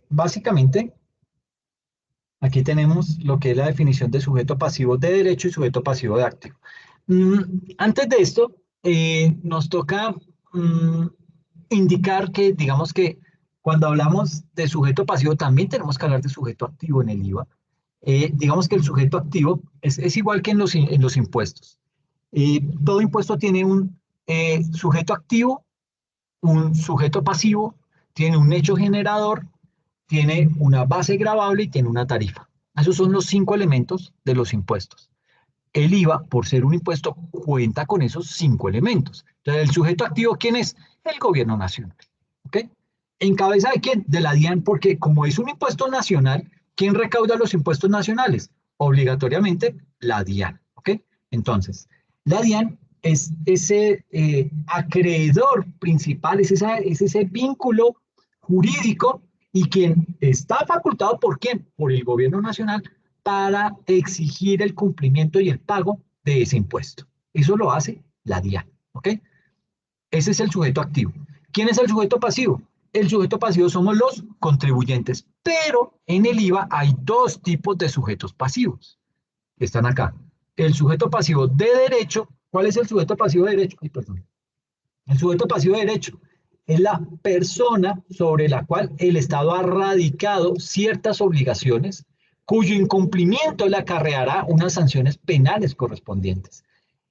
Speaker 1: básicamente, aquí tenemos lo que es la definición de sujeto pasivo de derecho y sujeto pasivo de activo. Antes de esto, nos toca mm, indicar que, digamos que cuando hablamos de sujeto pasivo, también tenemos que hablar de sujeto activo en el IVA. Digamos que el sujeto activo es igual que en los impuestos. Todo impuesto tiene un sujeto activo, un sujeto pasivo, tiene un hecho generador, tiene una base gravable y tiene una tarifa. Esos son los 5 elementos de los impuestos. El IVA, por ser un impuesto, cuenta con esos 5 elementos. Entonces, el sujeto activo, ¿quién es? El gobierno nacional. ¿Ok? ¿En cabeza de quién? De la DIAN, porque como es un impuesto nacional, ¿quién recauda los impuestos nacionales? Obligatoriamente la DIAN. ¿Ok? Entonces, la DIAN es ese acreedor principal, es ese vínculo jurídico y quien está facultado por quién? Por el gobierno nacional para exigir el cumplimiento y el pago de ese impuesto. Eso lo hace la DIAN, ¿ok? Ese es el sujeto activo. ¿Quién es el sujeto pasivo? el sujeto pasivo somos los contribuyentes, pero en el IVA hay dos tipos de sujetos pasivos que están acá. El sujeto pasivo de derecho, ¿cuál es el sujeto pasivo de derecho? Ay, perdón. El sujeto pasivo de derecho es la persona sobre la cual el Estado ha radicado ciertas obligaciones cuyo incumplimiento le acarreará unas sanciones penales correspondientes.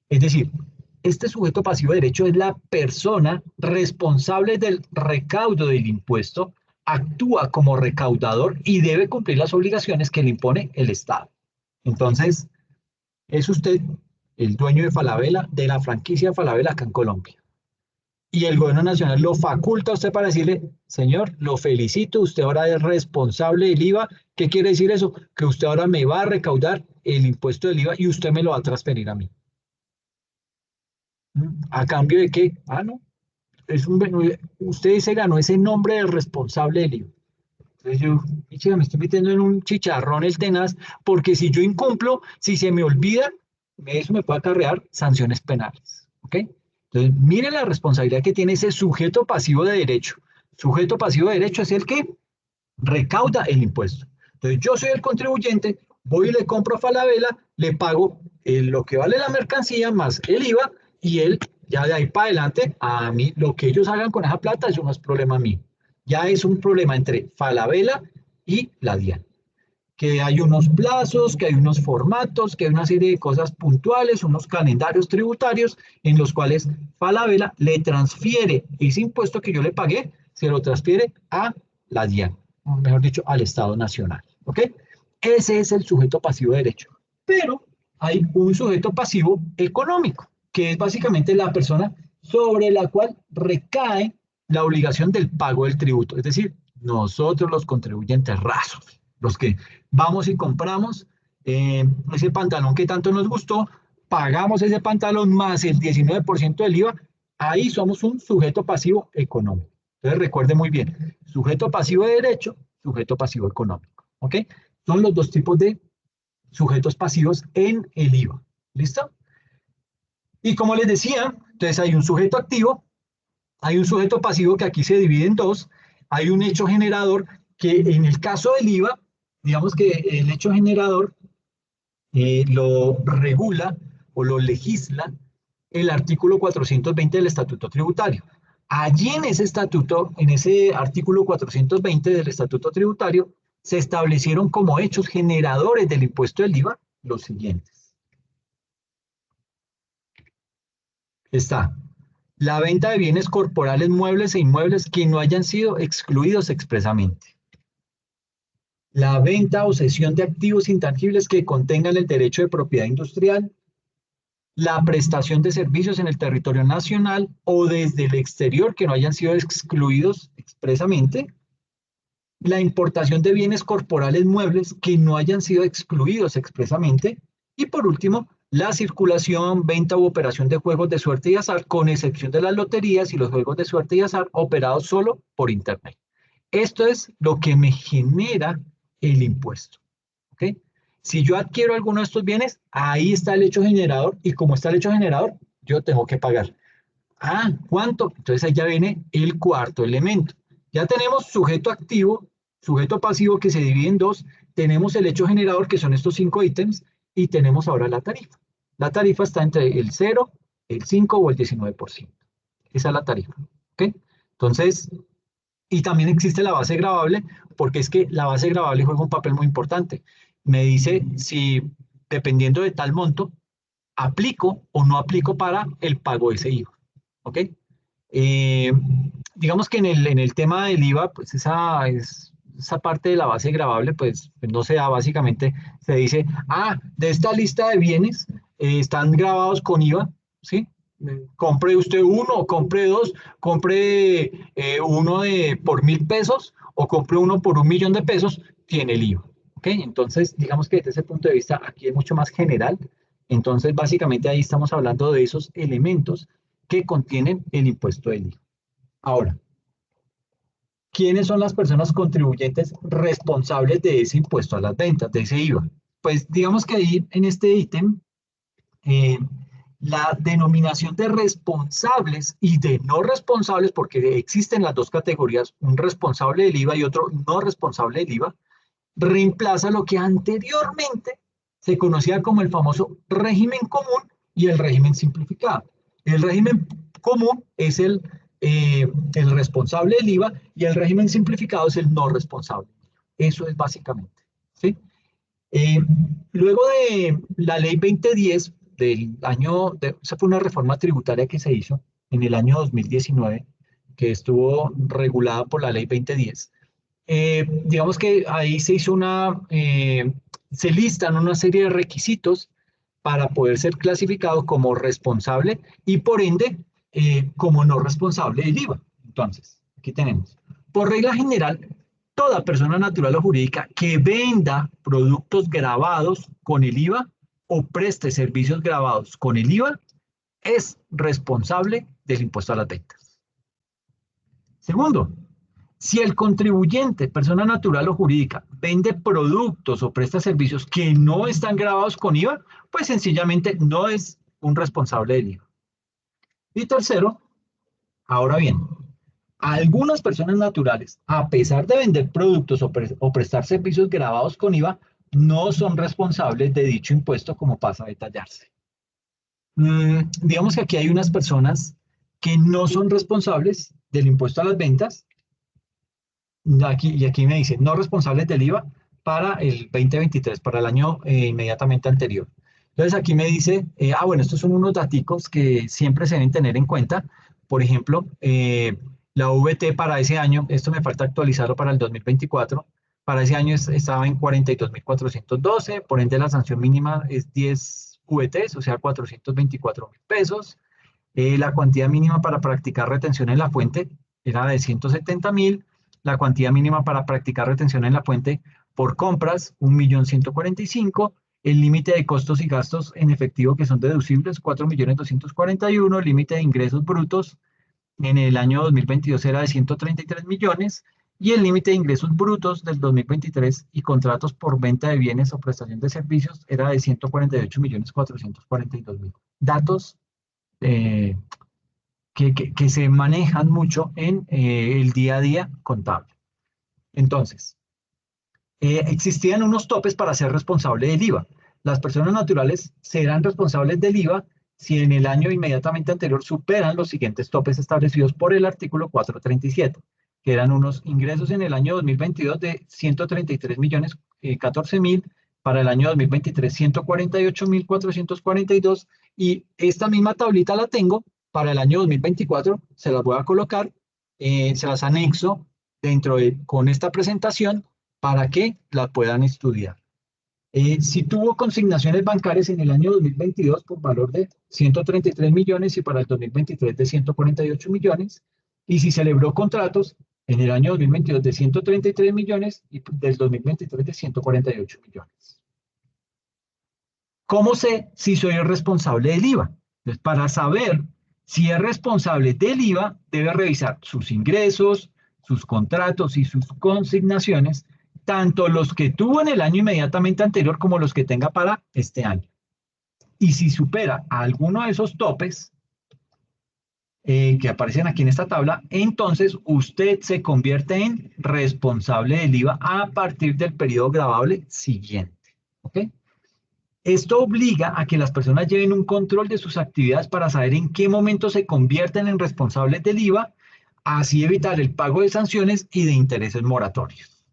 Speaker 1: Es decir, este sujeto pasivo de derecho es la persona responsable del recaudo del impuesto, actúa como recaudador y debe cumplir las obligaciones que le impone el Estado. Entonces, es usted el dueño de Falabella, de la franquicia Falabella acá en Colombia. Y el gobierno nacional lo faculta a usted para decirle, señor, lo felicito, usted ahora es responsable del IVA. ¿Qué quiere decir eso? Que usted ahora me va a recaudar el impuesto del IVA y usted me lo va a transferir a mí. ¿A cambio de qué? Ah, no. Usted se ganó ese nombre de responsable del IVA. Entonces yo, me estoy metiendo en un chicharrón el tenaz, porque si yo incumplo, si se me olvida, eso me puede acarrear sanciones penales. ¿Ok? Entonces, mire la responsabilidad que tiene ese sujeto pasivo de derecho. Sujeto pasivo de derecho es el que recauda el impuesto. Entonces, yo soy el contribuyente, voy y le compro a Falabella, le pago lo que vale la mercancía más el IVA, y él, ya de ahí para adelante, a mí, lo que ellos hagan con esa plata, eso no es problema mío. Ya es un problema entre Falabella y la DIAN. Que hay unos plazos, que hay unos formatos, que hay una serie de cosas puntuales, unos calendarios tributarios en los cuales Falabella le transfiere ese impuesto que yo le pagué, se lo transfiere a la DIAN, o mejor dicho, al Estado Nacional. ¿Ok? Ese es el sujeto pasivo de derecho. Pero hay un sujeto pasivo económico, que es básicamente la persona sobre la cual recae la obligación del pago del tributo. Es decir, nosotros los contribuyentes rasos, los que vamos y compramos ese pantalón que tanto nos gustó, pagamos ese pantalón más el 19% del IVA, ahí somos un sujeto pasivo económico. Entonces recuerde muy bien, sujeto pasivo de derecho, sujeto pasivo económico. ¿Ok? Son los dos tipos de sujetos pasivos en el IVA. ¿Listo? Y como les decía, entonces hay un sujeto activo, hay un sujeto pasivo que aquí se divide en dos, hay un hecho generador que en el caso del IVA, digamos que el hecho generador lo regula o lo legisla el artículo 420 del Estatuto Tributario. Allí en ese estatuto, en ese artículo 420 del Estatuto Tributario, se establecieron como hechos generadores del impuesto del IVA los siguientes. Está la venta de bienes corporales, muebles e inmuebles que no hayan sido excluidos expresamente. La venta o cesión de activos intangibles que contengan el derecho de propiedad industrial. La prestación de servicios en el territorio nacional o desde el exterior que no hayan sido excluidos expresamente. La importación de bienes corporales muebles que no hayan sido excluidos expresamente. Y por último, la circulación, venta u operación de juegos de suerte y azar, con excepción de las loterías y los juegos de suerte y azar operados solo por Internet. Esto es lo que me genera el impuesto. ¿Ok? Si yo adquiero alguno de estos bienes, ahí está el hecho generador, y como está el hecho generador, yo tengo que pagar. Ah, ¿cuánto? Entonces ahí ya viene el cuarto elemento. Ya tenemos sujeto activo, sujeto pasivo que se divide en dos, tenemos el hecho generador que son estos 5 ítems y tenemos ahora la tarifa. La tarifa está entre el 0, el 5 o el 19%. Esa es la tarifa. ¿Ok? Entonces, y también existe la base gravable, porque es que la base gravable juega un papel muy importante. Me dice si, dependiendo de tal monto, aplico o no aplico para el pago de ese IVA. ¿Ok? Digamos que en el tema del IVA, pues esa parte de la base gravable, pues no se da, básicamente se dice, de esta lista de bienes están gravados con IVA, ¿sí? Compre usted uno, compre dos, compre uno por 1.000 pesos o compre uno por 1.000.000 de pesos, tiene el IVA. ¿Ok? Entonces, digamos que desde ese punto de vista aquí es mucho más general. Entonces, básicamente ahí estamos hablando de esos elementos que contienen el impuesto del IVA. Ahora, ¿quiénes son las personas contribuyentes responsables de ese impuesto a las ventas, de ese IVA? Pues digamos que ahí en este ítem, la denominación de responsables y de no responsables, porque existen las dos categorías, un responsable del IVA y otro no responsable del IVA, reemplaza lo que anteriormente se conocía como el famoso régimen común y el régimen simplificado. El régimen común es el responsable del IVA y el régimen simplificado es el no responsable. Eso es básicamente, ¿sí? Luego de la ley 2010 del año, esa fue una reforma tributaria que se hizo en el año 2019, que estuvo regulada por la ley 2010. Digamos que ahí se hizo se listan una serie de requisitos para poder ser clasificado como responsable y por ende como no responsable del IVA. Entonces, aquí tenemos, por regla general, toda persona natural o jurídica que venda productos gravados con el IVA o preste servicios gravados con el IVA es responsable del impuesto a las ventas. Segundo, si el contribuyente, persona natural o jurídica, vende productos o presta servicios que no están gravados con IVA, pues sencillamente no es un responsable del IVA. Y tercero, ahora bien, algunas personas naturales, a pesar de vender productos o prestar servicios gravados con IVA, no son responsables de dicho impuesto, como pasa a detallarse. Digamos que aquí hay unas personas que no son responsables del impuesto a las ventas. Aquí me dice, no responsables del IVA para el 2023, para el año inmediatamente anterior. Entonces aquí me dice, bueno, estos son unos daticos que siempre se deben tener en cuenta. Por ejemplo, la VT para ese año, esto me falta actualizarlo para el 2024, para ese año estaba en 42.412, por ende la sanción mínima es 10 VTs, o sea, 424.000 pesos. La cuantía mínima para practicar retención en la fuente era de 170.000. La cuantía mínima para practicar retención en la fuente por compras, 1.145.000. El límite de costos y gastos en efectivo que son deducibles, 4.241.000. El límite de ingresos brutos en el año 2022 era de 133 millones. Y el límite de ingresos brutos del 2023 y contratos por venta de bienes o prestación de servicios era de 148.442.000. Datos que se manejan mucho en el día a día contable. Entonces, existían unos topes para ser responsable del IVA. Las personas naturales serán responsables del IVA si en el año inmediatamente anterior superan los siguientes topes establecidos por el artículo 437, que eran unos ingresos en el año 2022 de 133.014.000, para el año 2023 148.442, y esta misma tablita la tengo para el año 2024, se las voy a colocar, se las anexo con esta presentación para que la puedan estudiar. Si tuvo consignaciones bancarias en el año 2022 por valor de 133 millones y para el 2023 de 148 millones, y si celebró contratos en el año 2022 de 133 millones y del 2023 de 148 millones. ¿Cómo sé si soy el responsable del IVA? Entonces, para saber si es responsable del IVA, debe revisar sus ingresos, sus contratos y sus consignaciones, tanto los que tuvo en el año inmediatamente anterior como los que tenga para este año. Y si supera alguno de esos topes que aparecen aquí en esta tabla, entonces usted se convierte en responsable del IVA a partir del periodo gravable siguiente. ¿Ok? Esto obliga a que las personas lleven un control de sus actividades para saber en qué momento se convierten en responsables del IVA, así evitar el pago de sanciones y de intereses moratorios.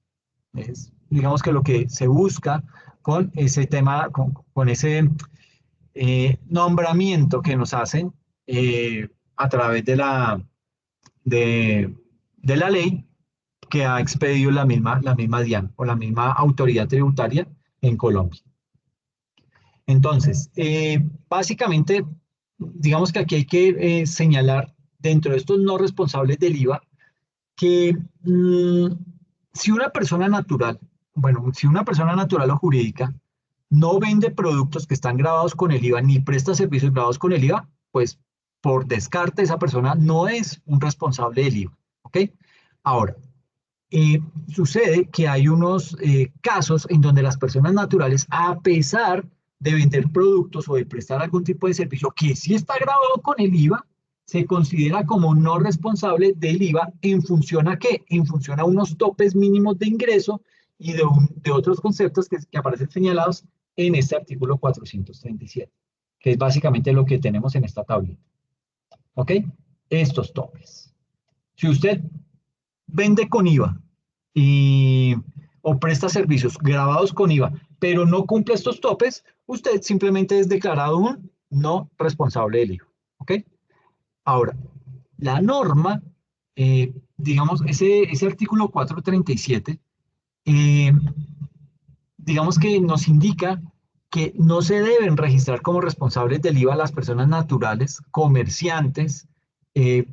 Speaker 1: Digamos que lo que se busca con ese tema, con ese nombramiento que nos hacen a través de la ley que ha expedido la misma DIAN o la misma autoridad tributaria en Colombia. Entonces, básicamente, digamos que aquí hay que señalar dentro de estos no responsables del IVA que si una persona natural, si una persona natural o jurídica no vende productos que están gravados con el IVA ni presta servicios gravados con el IVA, pues por descarte esa persona no es un responsable del IVA. ¿Ok? Ahora, sucede que hay unos casos en donde las personas naturales, a pesar de vender productos o de prestar algún tipo de servicio que sí está grabado con el IVA, se considera como no responsable del IVA en función a qué? En función a unos topes mínimos de ingreso y de otros conceptos que aparecen señalados en este artículo 437, que es básicamente lo que tenemos en esta tablita. ¿Ok? Estos topes. Si usted vende con IVA o presta servicios grabados con IVA, pero no cumple estos topes, usted simplemente es declarado un no responsable del IVA. ¿Ok? Ahora, la norma, digamos, ese artículo 437, digamos que nos indica que no se deben registrar como responsables del IVA las personas naturales, comerciantes,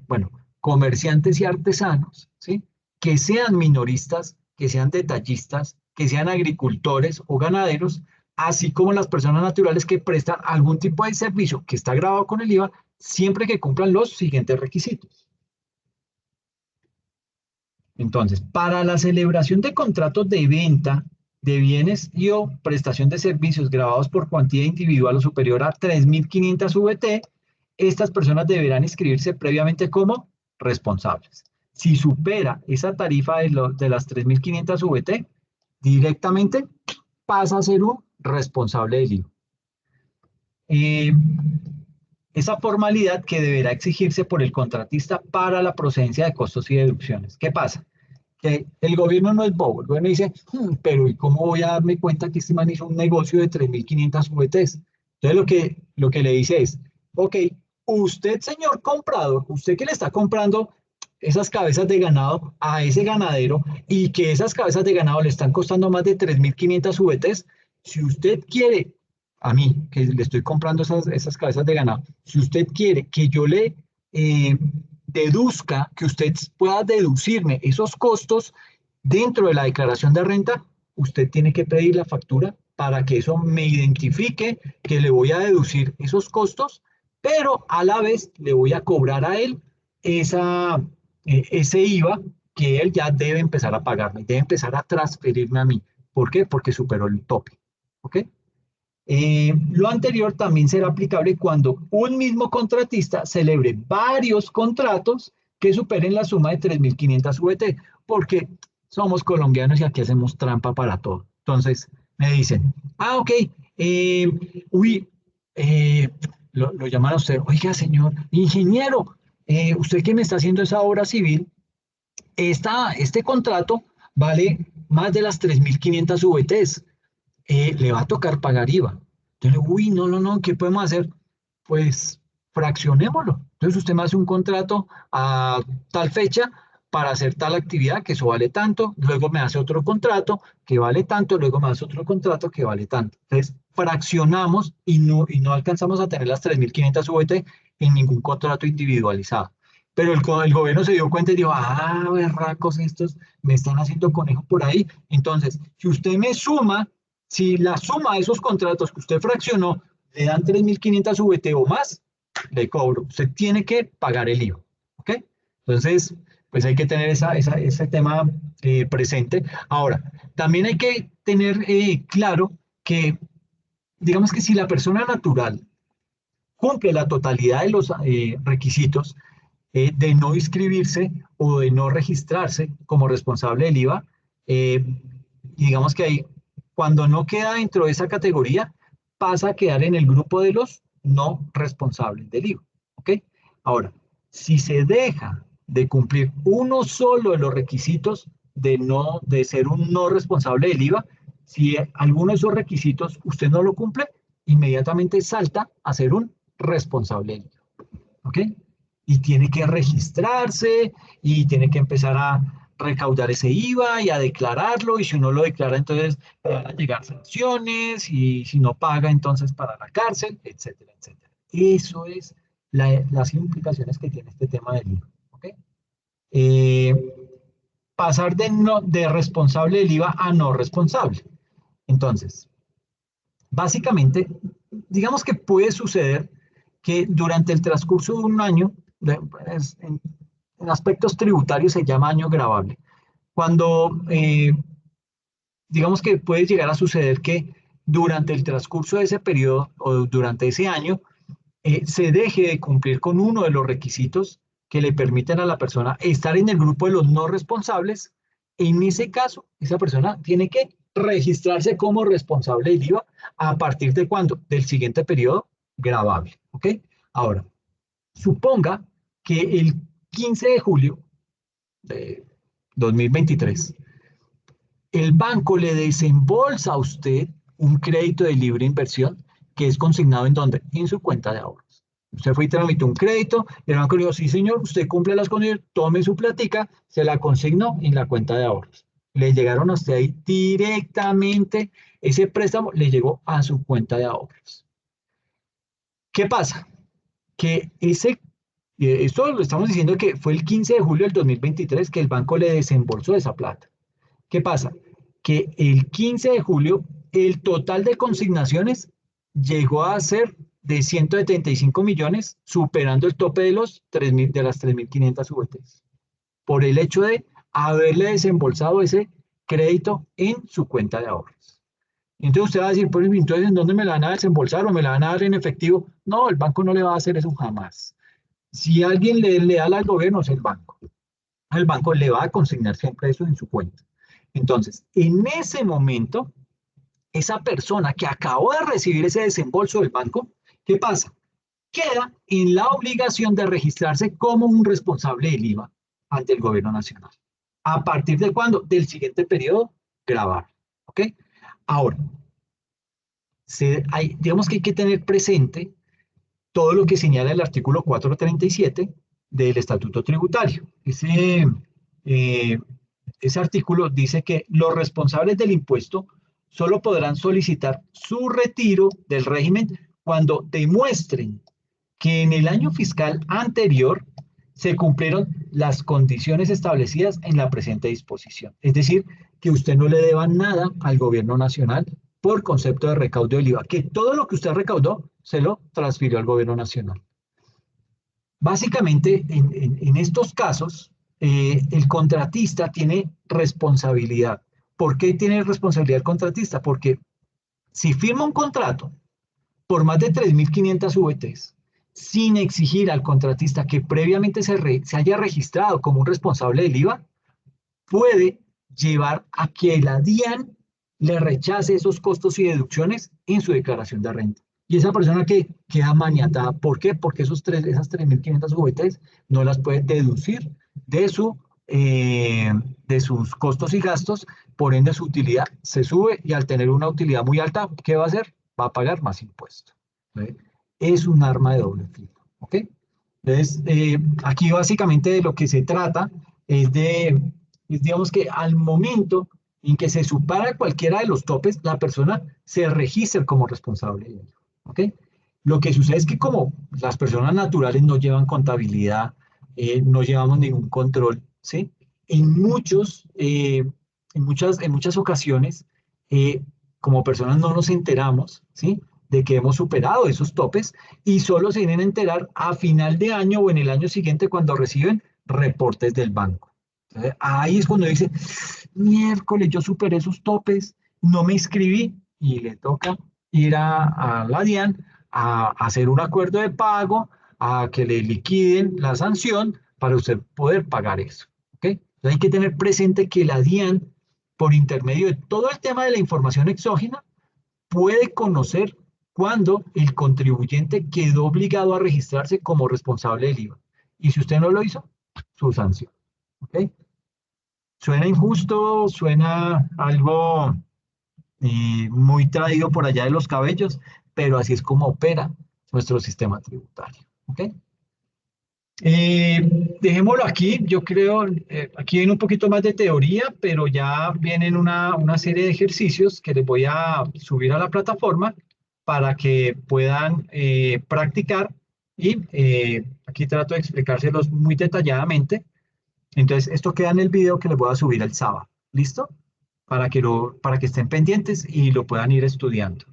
Speaker 1: bueno, comerciantes y artesanos, ¿sí? Que sean minoristas, que sean detallistas, que sean agricultores o ganaderos, así como las personas naturales que prestan algún tipo de servicio que está grabado con el IVA, siempre que cumplan los siguientes requisitos. Entonces, para la celebración de contratos de venta de bienes y o prestación de servicios grabados por cuantía individual o superior a 3.500 VT, estas personas deberán inscribirse previamente como responsables. Si supera esa tarifa de las 3.500 VT, directamente pasa a ser un responsable del IVA. Esa formalidad que deberá exigirse por el contratista para la procedencia de costos y deducciones. ¿Qué pasa? Que el gobierno no es bobo. El gobierno dice, pero ¿y cómo voy a darme cuenta que este man hizo un negocio de 3.500 VTs? Entonces lo que le dice es, ok, usted, señor comprador, usted que le está comprando esas cabezas de ganado a ese ganadero y que esas cabezas de ganado le están costando más de 3.500 VTs, si usted quiere, a mí, que le estoy comprando esas cabezas de ganado, si usted quiere que yo le deduzca, que usted pueda deducirme esos costos dentro de la declaración de renta, usted tiene que pedir la factura para que eso me identifique que le voy a deducir esos costos, pero a la vez le voy a cobrar a él ese IVA que él ya debe empezar a pagarme, debe empezar a transferirme a mí. ¿Por qué? Porque superó el tope. ¿Ok? Lo anterior también será aplicable cuando un mismo contratista celebre varios contratos que superen la suma de 3.500 VT, porque somos colombianos y aquí hacemos trampa para todo. Entonces me dicen, ok, lo llaman a usted, oiga señor ingeniero, usted que me está haciendo esa obra civil, este contrato vale más de las 3.500 VTs. Le va a tocar pagar IVA. Entonces, no, ¿qué podemos hacer? Pues fraccionémoslo. Entonces usted me hace un contrato a tal fecha para hacer tal actividad, que eso vale tanto, luego me hace otro contrato que vale tanto, luego me hace otro contrato que vale tanto. Entonces fraccionamos y no alcanzamos a tener las 3.500 VT en ningún contrato individualizado. Pero el gobierno se dio cuenta y dijo, berracos estos me están haciendo conejo por ahí. Entonces, si usted me suma, si la suma de esos contratos que usted fraccionó le dan 3.500 VT o más, le cobro. Usted tiene que pagar el IVA. ¿Ok? Entonces, pues hay que tener ese tema presente. Ahora, también hay que tener claro que, digamos que si la persona natural cumple la totalidad de los requisitos de no inscribirse o de no registrarse como responsable del IVA, digamos que ahí, cuando no queda dentro de esa categoría, pasa a quedar en el grupo de los no responsables del IVA. ¿Ok? Ahora, si se deja de cumplir uno solo de los requisitos de ser un no responsable del IVA, si alguno de esos requisitos usted no lo cumple, inmediatamente salta a ser un responsable del IVA. ¿Ok? Y tiene que registrarse y tiene que empezar a recaudar ese IVA y a declararlo, y si no lo declara, entonces van a llegar sanciones, y si no paga, entonces para la cárcel, etcétera, etcétera. Eso es las implicaciones que tiene este tema del IVA. ¿Okay? Pasar de responsable del IVA a no responsable. Entonces, básicamente, digamos que puede suceder que durante el transcurso de un año, en aspectos tributarios se llama año gravable, cuando digamos que puede llegar a suceder que durante el transcurso de ese periodo o durante ese año se deje de cumplir con uno de los requisitos que le permiten a la persona estar en el grupo de los no responsables, en ese caso, esa persona tiene que registrarse como responsable del IVA a partir de cuándo? Del siguiente periodo gravable, ¿ok? Ahora, suponga que el 15 de julio de 2023, el banco le desembolsa a usted un crédito de libre inversión que es consignado ¿en dónde? En su cuenta de ahorros. Usted fue y tramitó un crédito, y el banco le dijo, sí señor, usted cumple las condiciones, tome su platica, se la consignó en la cuenta de ahorros. Le llegaron a usted ahí directamente, ese préstamo le llegó a su cuenta de ahorros. ¿Qué pasa? Que esto lo estamos diciendo que fue el 15 de julio del 2023 que el banco le desembolsó esa plata. ¿Qué pasa? Que el 15 de julio el total de consignaciones llegó a ser de 175 millones, superando el tope de las 3.500 VTs, por el hecho de haberle desembolsado ese crédito en su cuenta de ahorros. Entonces usted va a decir, pues entonces ¿en dónde me la van a desembolsar o me la van a dar en efectivo? No, el banco no le va a hacer eso jamás. Si alguien le da al gobierno, es el banco. El banco le va a consignar siempre eso en su cuenta. Entonces, en ese momento, esa persona que acabó de recibir ese desembolso del banco, ¿qué pasa? Queda en la obligación de registrarse como un responsable del IVA ante el gobierno nacional. ¿A partir de cuándo? Del siguiente periodo gravable. ¿Ok? Ahora, digamos que hay que tener presente todo lo que señala el artículo 437 del Estatuto Tributario. Ese artículo dice que los responsables del impuesto solo podrán solicitar su retiro del régimen cuando demuestren que en el año fiscal anterior se cumplieron las condiciones establecidas en la presente disposición. Es decir, que usted no le deba nada al gobierno nacional por concepto de recaudo del IVA, que todo lo que usted recaudó se lo transfirió al gobierno nacional. Básicamente, en estos casos, el contratista tiene responsabilidad. ¿Por qué tiene responsabilidad el contratista? Porque si firma un contrato por más de 3.500 VTs, sin exigir al contratista que previamente se haya registrado como un responsable del IVA, puede llevar a que la DIAN le rechace esos costos y deducciones en su declaración de renta. Y esa persona que queda maniatada, ¿por qué? Porque esas 3.500 VTs no las puede deducir de sus costos y gastos, por ende su utilidad se sube y al tener una utilidad muy alta, ¿qué va a hacer? Va a pagar más impuestos. ¿Sí? Es un arma de doble filo. ¿Ok? Entonces, aquí básicamente de lo que se trata es digamos que al momento en que se supera cualquiera de los topes, la persona se registra como responsable de ello. ¿Ok? Lo que sucede es que como las personas naturales no llevan contabilidad, no llevamos ningún control, ¿sí? En muchas ocasiones, como personas no nos enteramos, ¿sí? De que hemos superado esos topes y solo se vienen a enterar a final de año o en el año siguiente cuando reciben reportes del banco. Entonces, ahí es cuando dice, miércoles, yo superé esos topes, no me inscribí y le toca ir a la DIAN a hacer un acuerdo de pago, a que le liquiden la sanción para usted poder pagar eso. ¿Ok? Entonces hay que tener presente que la DIAN, por intermedio de todo el tema de la información exógena, puede conocer cuando el contribuyente quedó obligado a registrarse como responsable del IVA. Y si usted no lo hizo, su sanción. ¿Ok? Suena injusto, suena algo muy traído por allá de los cabellos, pero así es como opera nuestro sistema tributario. ¿Ok? Dejémoslo aquí, yo creo, aquí viene un poquito más de teoría, pero ya vienen una serie de ejercicios que les voy a subir a la plataforma para que puedan practicar y aquí trato de explicárselos muy detalladamente. Entonces, esto queda en el video que les voy a subir el sábado. ¿Listo? Para que estén pendientes y lo puedan ir estudiando.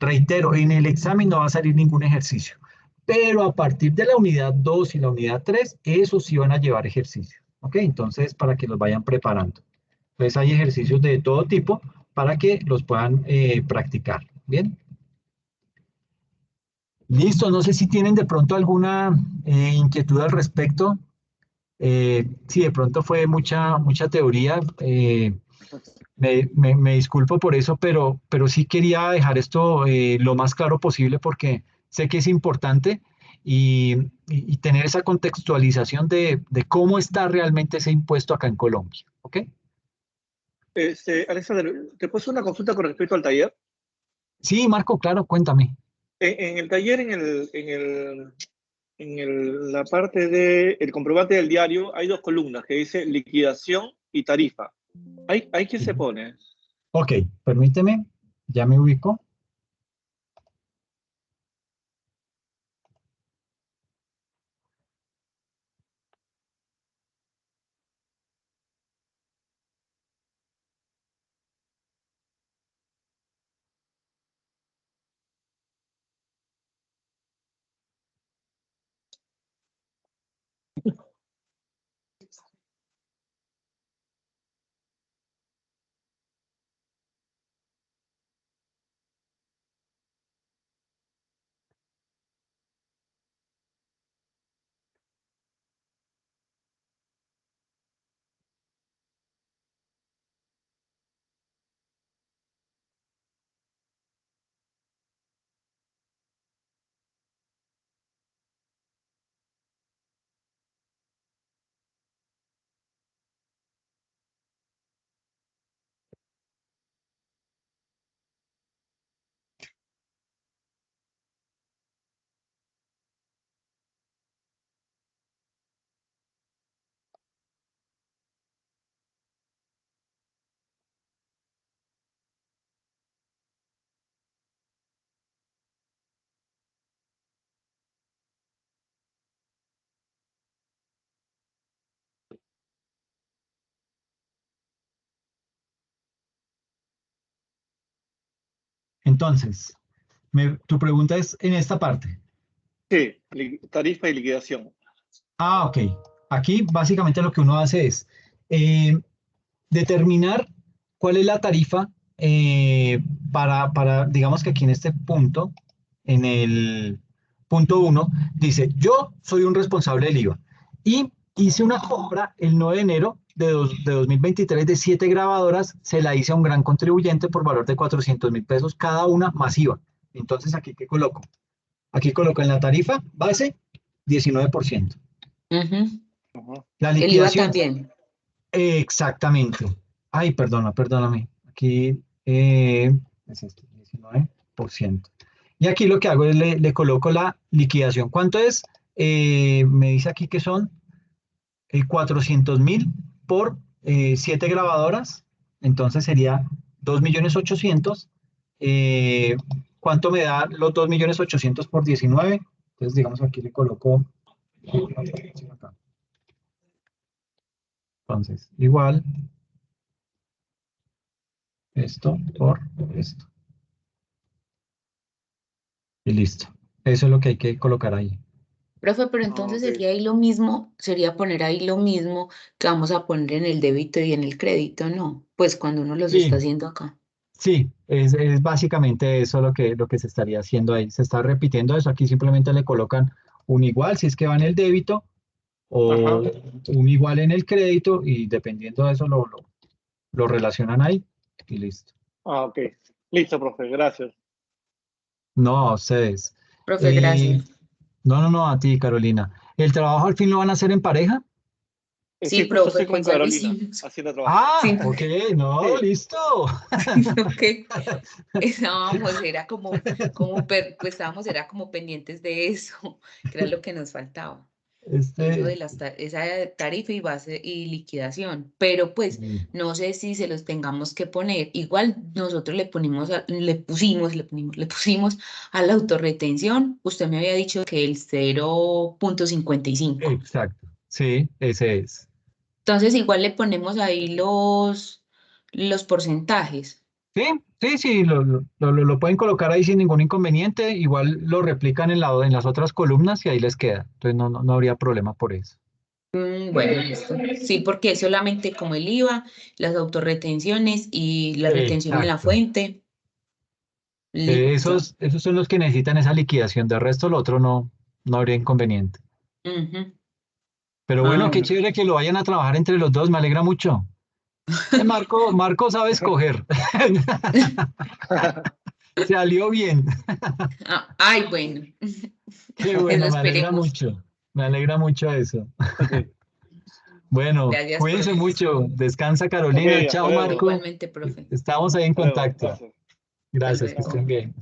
Speaker 1: Reitero, en el examen no va a salir ningún ejercicio, pero a partir de la unidad 2 y la unidad 3, esos sí van a llevar ejercicios. ¿Ok? Entonces, para que los vayan preparando. Entonces, hay ejercicios de todo tipo para que los puedan practicar. Bien. Listo, no sé si tienen de pronto alguna inquietud al respecto. Sí, de pronto fue mucha teoría. Me disculpo por eso, pero sí quería dejar esto lo más claro posible porque sé que es importante y tener esa contextualización de cómo está realmente ese impuesto acá en Colombia. ¿Ok?
Speaker 3: Alexander, ¿te puedo hacer una consulta con respecto al taller?
Speaker 1: Sí, Marco, claro, cuéntame.
Speaker 3: En el taller, la parte del comprobante del diario, hay dos columnas que dice liquidación y tarifa. ¿Ahí qué se pone?
Speaker 1: Ok, permíteme, ya me ubico. Entonces, tu pregunta es en esta parte.
Speaker 3: Sí, tarifa y liquidación.
Speaker 1: Ah, ok. Aquí básicamente lo que uno hace es eh, determinar cuál es la tarifa digamos que aquí en este punto, en el punto 1, dice, yo soy un responsable del IVA y hice una compra el 9 de enero de 2023 de 7 grabadoras, se la hice a un gran contribuyente por valor de 400.000 pesos cada una más IVA. Entonces, ¿aquí qué coloco? Aquí coloco en la tarifa base 19%.
Speaker 2: Ujú.
Speaker 3: Ajá.
Speaker 1: La
Speaker 2: El IVA
Speaker 1: liquidación,
Speaker 2: también.
Speaker 1: exactamente. Ay, perdóname. Aquí es esto, 19%. Y aquí lo que hago es le coloco la liquidación. ¿Cuánto es? Me dice aquí que son 400.000 por 7 grabadoras. Entonces sería 2.800.000. ¿Cuánto me da los 2.800.000 por 19? Entonces, digamos, aquí le coloco. Entonces, igual esto por esto. Y listo. Eso es lo que hay que colocar ahí.
Speaker 2: Profe, pero
Speaker 3: Ah,
Speaker 2: entonces
Speaker 3: ok.
Speaker 2: sería ahí lo mismo, sería poner ahí lo mismo que vamos a poner en el débito y en el crédito, ¿no? Pues cuando uno los está
Speaker 1: Sí,
Speaker 2: haciendo acá.
Speaker 1: sí, es básicamente eso lo que se estaría haciendo ahí. Se está repitiendo eso. Aquí simplemente le colocan un igual si es que va en el débito o
Speaker 3: Ajá.
Speaker 1: un igual en el crédito y dependiendo de eso lo relacionan ahí y listo.
Speaker 3: Ah, ok. Listo, profe, gracias.
Speaker 1: No, a ustedes.
Speaker 2: Profe,
Speaker 1: Eh,
Speaker 2: gracias.
Speaker 1: no, a ti, Carolina. ¿El trabajo al fin lo van a hacer en pareja?
Speaker 2: Sí,
Speaker 3: Sí, justo
Speaker 2: profe,
Speaker 3: estoy con
Speaker 2: pues ya lo
Speaker 3: Carolina
Speaker 2: hicimos.
Speaker 3: haciendo el trabajo.
Speaker 1: Ah,
Speaker 2: Sí,
Speaker 1: ok, no,
Speaker 3: Sí.
Speaker 1: listo.
Speaker 2: sino que estábamos, era pues estábamos, era como pendientes de eso, que era lo que nos faltaba. Eso
Speaker 1: Este,
Speaker 2: de esa tarifa y base y liquidación, pero pues no sé si se los tengamos que poner. Igual nosotros le pusimos a la autorretención. Usted me había dicho que el 0,55.
Speaker 1: exacto, sí, ese es.
Speaker 2: Entonces igual le ponemos ahí los porcentajes.
Speaker 1: Sí, lo pueden colocar ahí sin ningún inconveniente. Igual lo replican en las otras columnas y ahí les queda. Entonces no habría problema por eso.
Speaker 2: Bueno, listo. Sí, porque es solamente como el IVA, las autorretenciones y la retención en la
Speaker 1: Exacto.
Speaker 2: fuente. Listo.
Speaker 1: Esos son los que necesitan esa liquidación. De resto, lo otro no habría inconveniente.
Speaker 2: Ujú.
Speaker 1: Pero bueno, qué chévere que lo vayan a trabajar entre los dos. Me alegra mucho. Marco sabe escoger. Salió bien.
Speaker 2: Ay, bueno,
Speaker 1: Qué
Speaker 2: eso
Speaker 1: bueno, me alegra
Speaker 2: esperemos.
Speaker 1: mucho. Me alegra mucho eso.
Speaker 3: Ok,
Speaker 1: Bueno,
Speaker 2: Gracias,
Speaker 1: cuídense
Speaker 2: profe.
Speaker 1: mucho. Descansa,
Speaker 3: ok,
Speaker 1: Carolina.
Speaker 3: hasta
Speaker 1: Chao,
Speaker 3: luego.
Speaker 1: Marco.
Speaker 2: Igualmente, profe.
Speaker 1: Estamos ahí en
Speaker 3: Hasta luego,
Speaker 1: contacto.
Speaker 3: gracias.
Speaker 2: Hasta
Speaker 1: Gracias, que
Speaker 2: luego.
Speaker 1: estén bien.